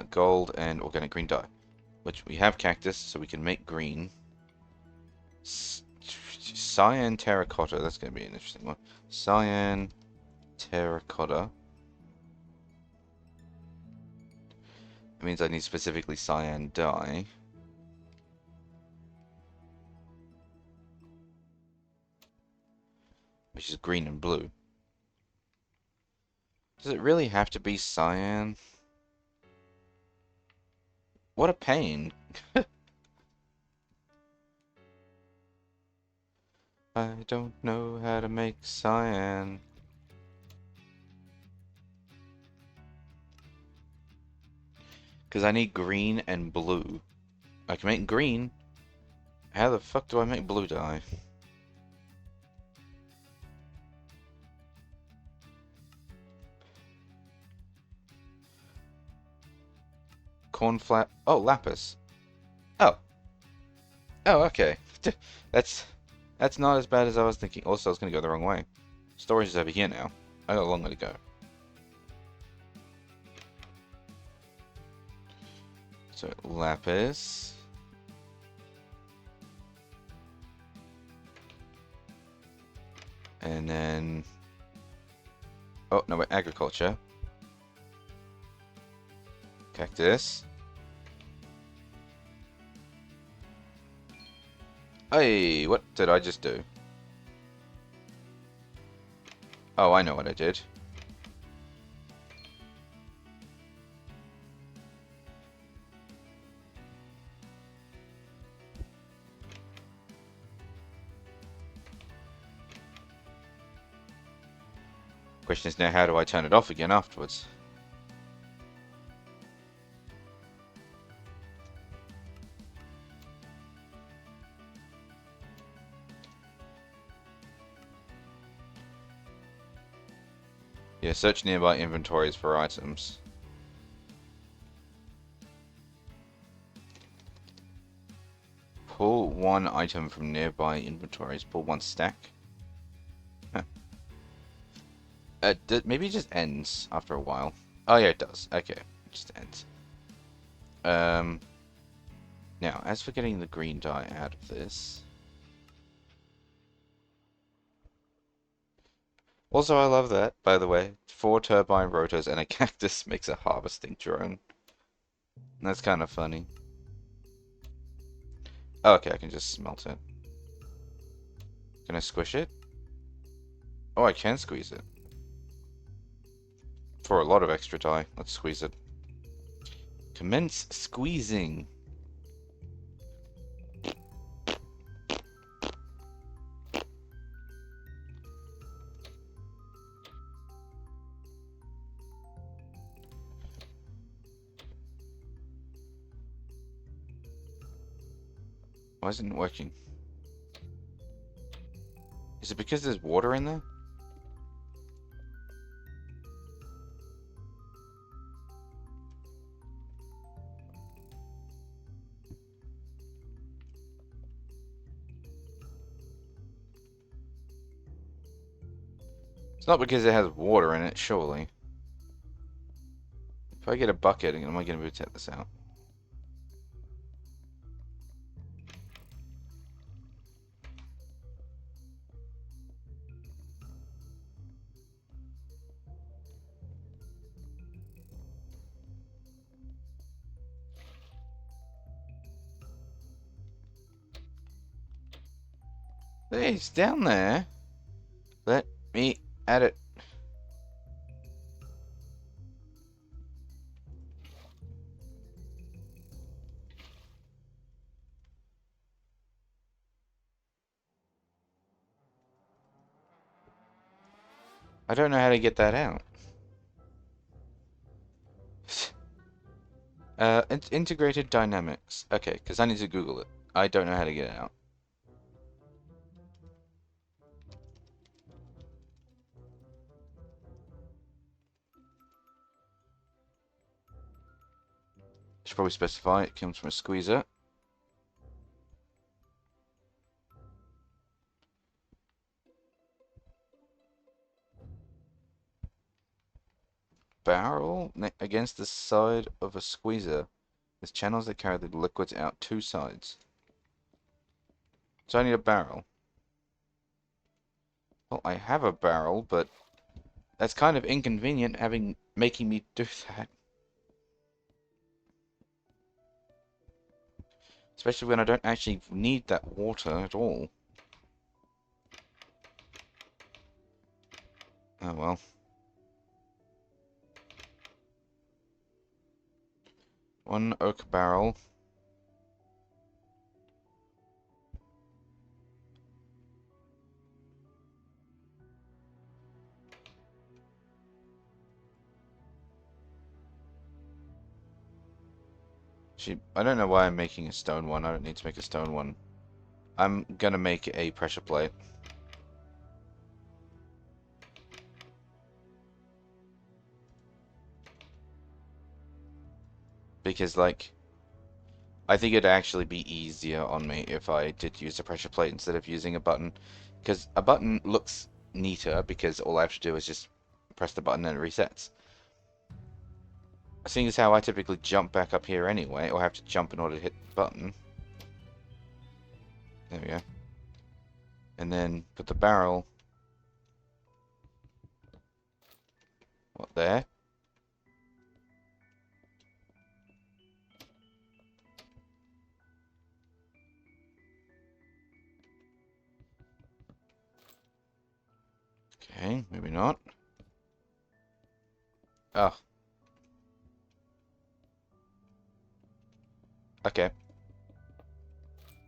Gold and organic green dye, which we have cactus, so we can make green. Cyan terracotta, that's going to be an interesting one. Cyan terracotta. It means I need specifically cyan dye. which is green and blue. Does it really have to be cyan? What a pain. I don't know how to make cyan. Because I need green and blue. I can make green. How the fuck do I make blue dye? Cornflower. Oh, lapis. Oh. Oh, okay. That's that's not as bad as I was thinking. Also, I was gonna go the wrong way. Storage is over here now. I got a long way to go. So, lapis. And then... Oh, no, wait, agriculture. Cactus. Hey, what did I just do? Oh, I know what I did. Question is now, how do I turn it off again afterwards? Yeah, search nearby inventories for items. Pull one item from nearby inventories. Pull one stack. Huh. Maybe it just ends after a while. Oh yeah, it does. Okay, it just ends. Now, as for getting the green dye out of this... Also, I love that, by the way. 4 turbine rotors and a cactus makes a harvesting drone. That's kind of funny. Oh, okay, I can just smelt it. Can I squish it? Oh, I can squeeze it. For a lot of extra dye. Let's squeeze it. Commence squeezing. Why isn't it working? Is it because there's water in there? It's not because it has water in it, surely. If I get a bucket, am I going to be able to take this out? Hey, it's down there. Let me add it. I don't know how to get that out. Integrated dynamics. Okay, because I need to Google it. I don't know how to get it out. Should probably specify it comes from a squeezer. Barrel against the side of a squeezer. There's channels that carry the liquids out 2 sides. So I need a barrel. Well, I have a barrel, but that's kind of inconvenient making me do that. Especially when I don't actually need that water at all. Oh well. One oak barrel. I don't know why I'm making a stone one. I don't need to make a stone one. I'm gonna make a pressure plate. Because, like, I think it'd actually be easier on me if I did use a pressure plate instead of using a button. Because a button looks neater because all I have to do is just press the button and it resets. Seeing as how I typically jump back up here anyway, or have to jump in order to hit the button. There we go. And then put the barrel... What, there? Okay, maybe not. Oh. Okay.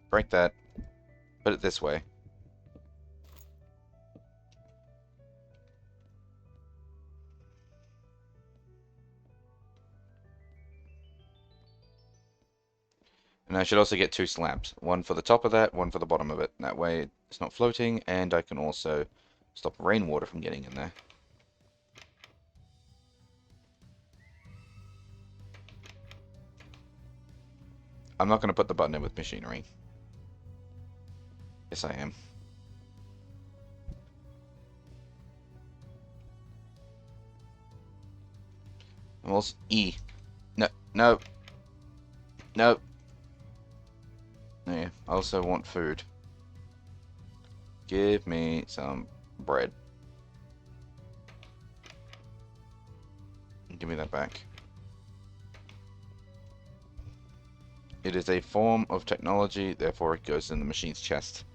Break that. Put it this way. And I should also get 2 slabs. One for the top of that, one for the bottom of it. That way it's not floating, and I can also stop rainwater from getting in there. I'm not going to put the button in with machinery. Yes, I am. I'm also... E. No, no. No. Yeah, I also want food. Give me some bread. Give me that back. It is a form of technology, therefore it goes in the machine's chest.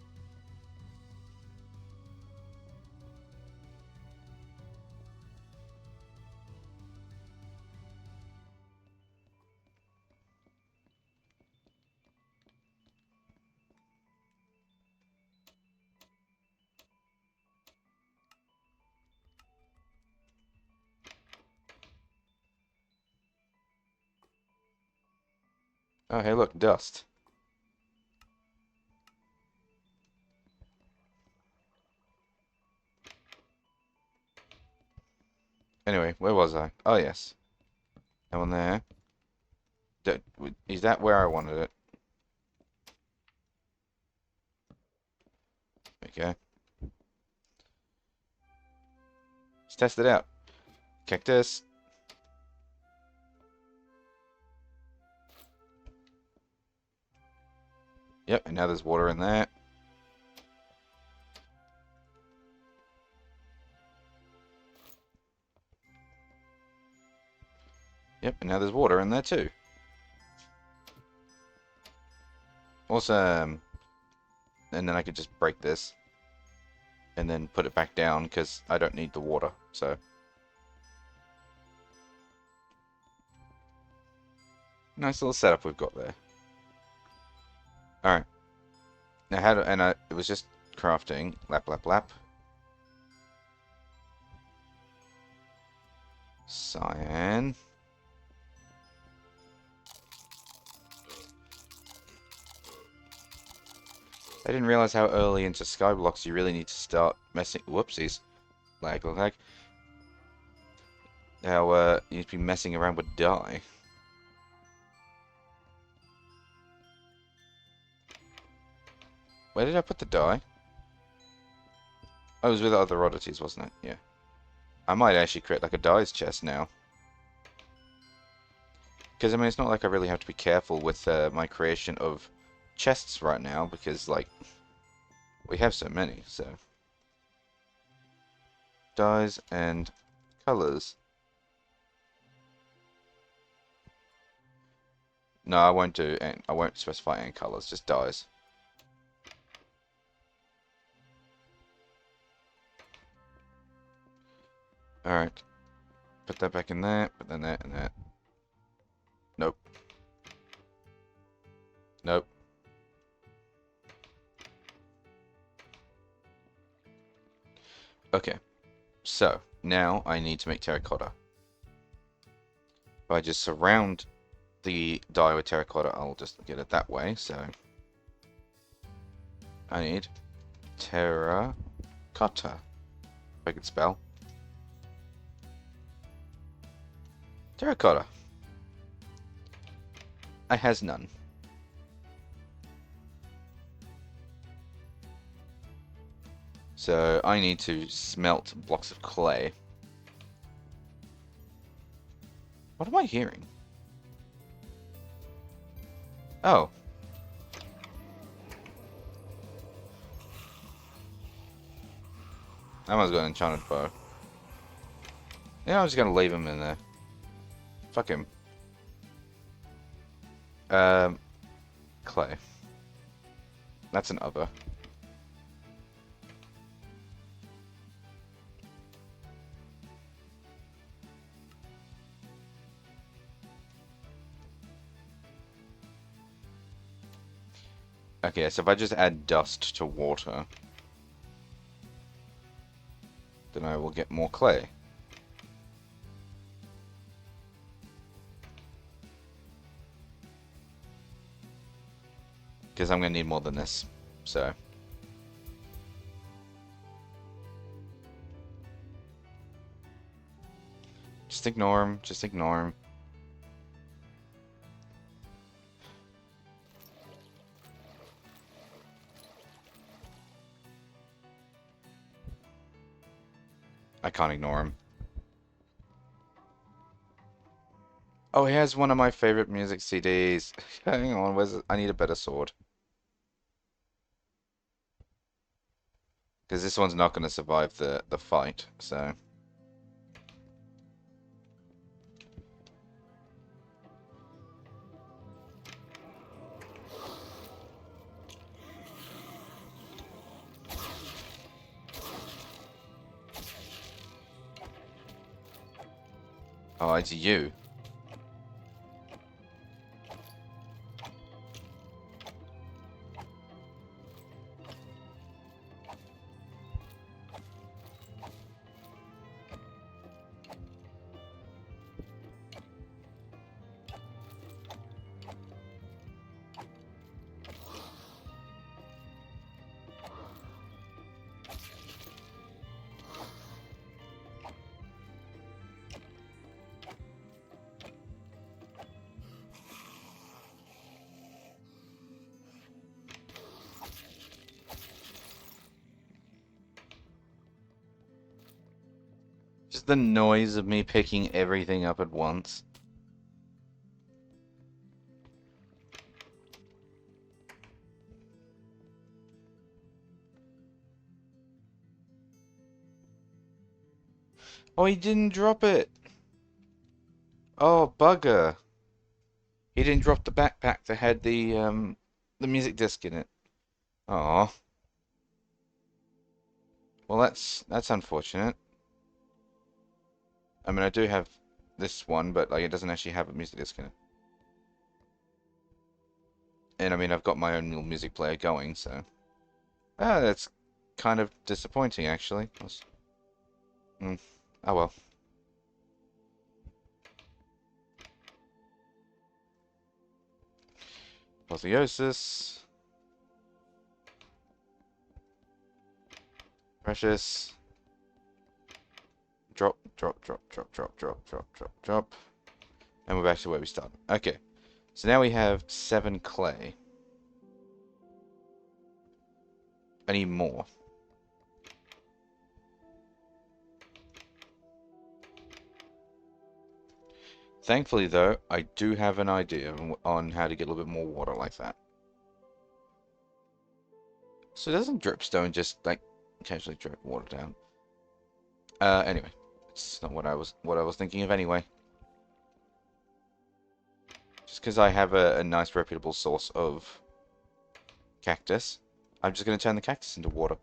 Oh, hey, look, dust. Anyway, where was I? Oh, yes. That one there. Is that where I wanted it? Okay. Let's test it out. Cactus. Yep, and now there's water in there. Yep, and now there's water in there too. Awesome. And then I could just break this. And then put it back down, because I don't need the water, so... Nice little setup we've got there. Alright. Now how do... And it was just crafting. Lap, lap, lap. Cyan. I didn't realize how early into Skyblocks you really need to start messing... Whoopsies. Lag, lag. How you need to be messing around with dye. Where did I put the dye? Oh, it was with other oddities, wasn't it? Yeah. I might actually create like a dyes chest now. Because, I mean, it's not like I really have to be careful with my creation of chests right now, because, like, we have so many, so... Dyes and colors. No, I won't do, and I won't specify any colors, just dyes. Alright. Put that back in there, put then that and that. Nope. Nope. Okay. So, now I need to make terracotta. If I just surround the die with terracotta, I'll just get it that way, so... I need terracotta. If I could spell. Terracotta. I has none. So I need to smelt blocks of clay. What am I hearing? Oh. I must got an enchanted bow. Yeah, I'm just gonna leave him in there. Fuck him. Clay. That's an other. Okay, so if I just add dust to water, then I will get more clay. Because I'm going to need more than this, so... Just ignore him, just ignore him. I can't ignore him. Oh, he has one of my favorite music CDs. Hang on, where's it? I need a better sword. Because this one's not going to survive the fight, so... Oh, it's you. Just the noise of me picking everything up at once. Oh, he didn't drop it. Oh, bugger. He didn't drop the backpack that had the music disc in it. Oh. Well, that's unfortunate. I mean, I do have this one, but like it doesn't actually have a music disc in it. And I mean, I've got my own little music player going, so... Ah, that's kind of disappointing, actually. Oh well. Apotheosis. Precious. Drop, drop, drop, drop, drop, drop, drop, drop, drop. And we're back to where we started. Okay. So now we have 7 clay. I need more. Thankfully, though, I do have an idea on how to get a little bit more water like that. So doesn't dripstone just, like, occasionally drip water down? Anyway. It's not what I was thinking of anyway. Just because I have a nice reputable source of cactus, I'm just going to turn the cactus into water.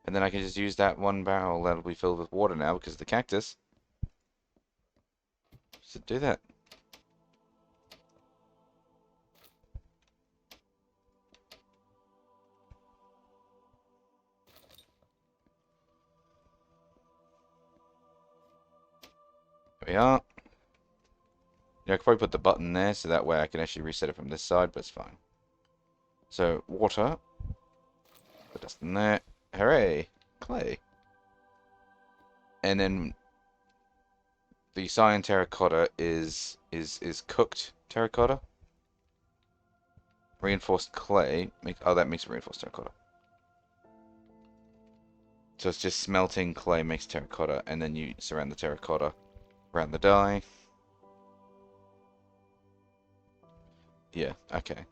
And then I can just use that one barrel that'll be filled with water now because of the cactus. Just do that. There we are. Yeah, I could probably put the button there so that way I can actually reset it from this side, but it's fine. So, water. Put dust in there. Hooray! Clay. And then the cyan terracotta is cooked terracotta. Reinforced clay. Oh, that makes reinforced terracotta. So it's just smelting clay makes terracotta, and then you surround the terracotta around the dye. Yeah, okay.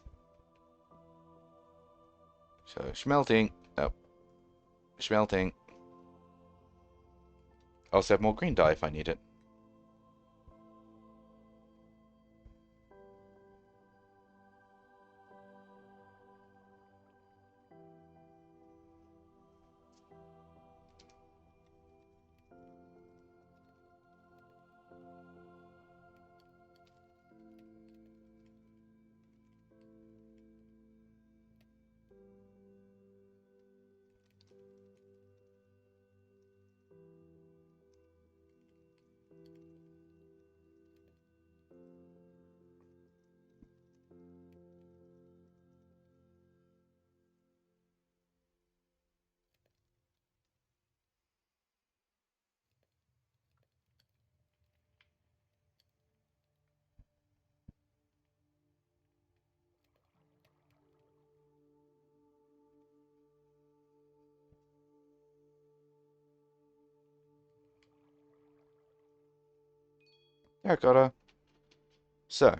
So smelting. Oh, smelting. I also have more green dye if I need it. Terracotta. So,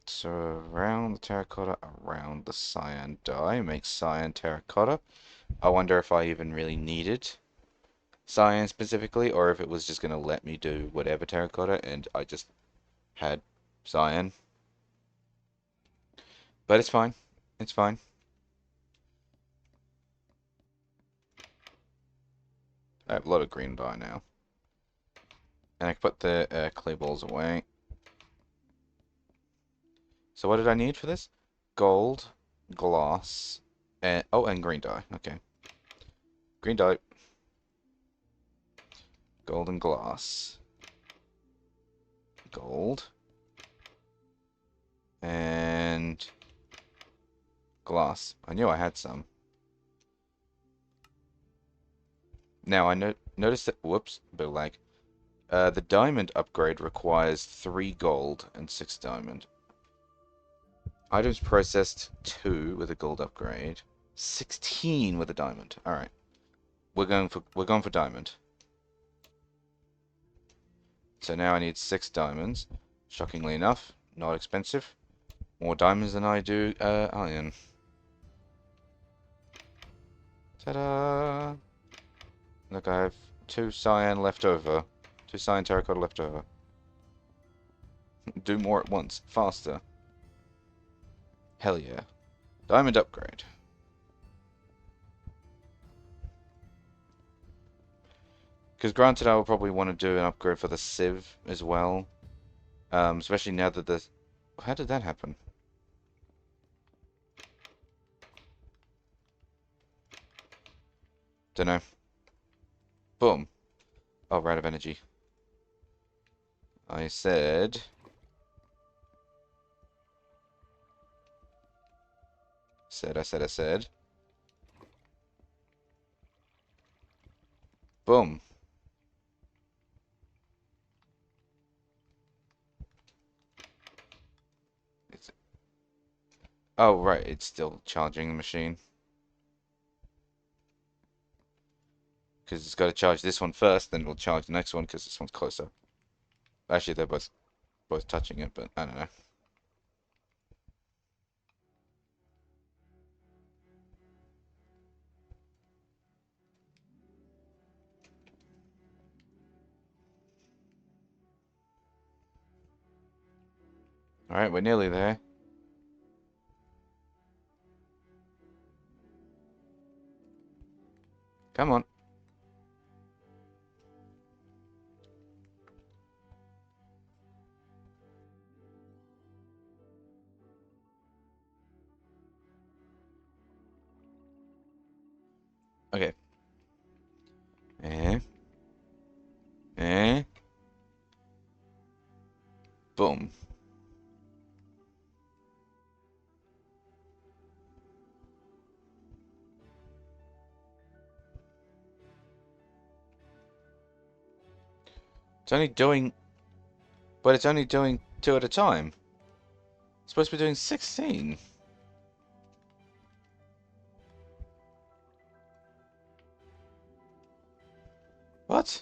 surround the terracotta around the cyan dye. Make cyan terracotta. I wonder if I even really needed cyan specifically, or if it was just going to let me do whatever terracotta, and I just had cyan. But it's fine. It's fine. I have a lot of green dye now. And I can put the clay balls away. So what did I need for this? Gold, glass, and oh, and green dye. Okay. Green dye. Gold and glass. Gold. And glass. I knew I had some. Now I noticed that, whoops, bit of lag. The diamond upgrade requires 3 gold and 6 diamond. Items processed 2 with a gold upgrade. 16 with a diamond. Alright. We're going for diamond. So now I need 6 diamonds. Shockingly enough, not expensive. More diamonds than I do iron. Ta-da! Look, I have 2 cyan left over. 2 cyan terracotta left over. Do more at once. Faster. Hell yeah. Diamond upgrade. Because granted, I will probably want to do an upgrade for the Civ as well. Especially now that the... How did that happen? Dunno. Boom. Oh, we're out of energy. I said... I said. Boom. It's... Oh, right, it's still charging the machine. Because it's got to charge this one first, then it'll charge the next one because this one's closer. Actually, they're both touching it, but I don't know. Alright, we're nearly there. Come on. Okay. Eh, eh, boom. It's only doing, but it's only doing two at a time. It's supposed to be doing 16. What?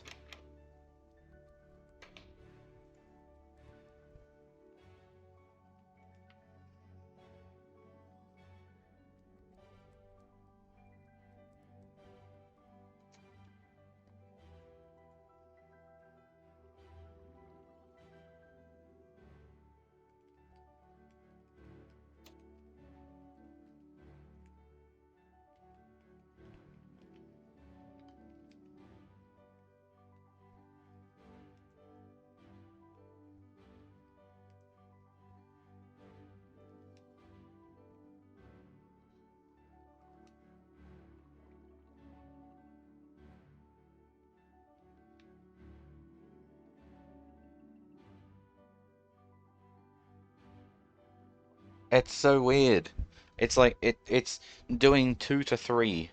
It's so weird. It's like it's doing 2 to 3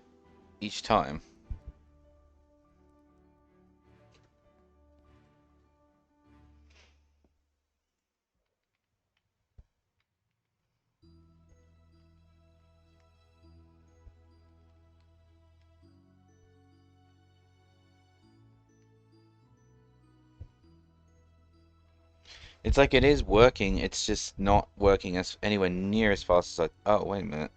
each time. It's like it is working, it's just not working as anywhere near as fast as I. Oh, wait a minute.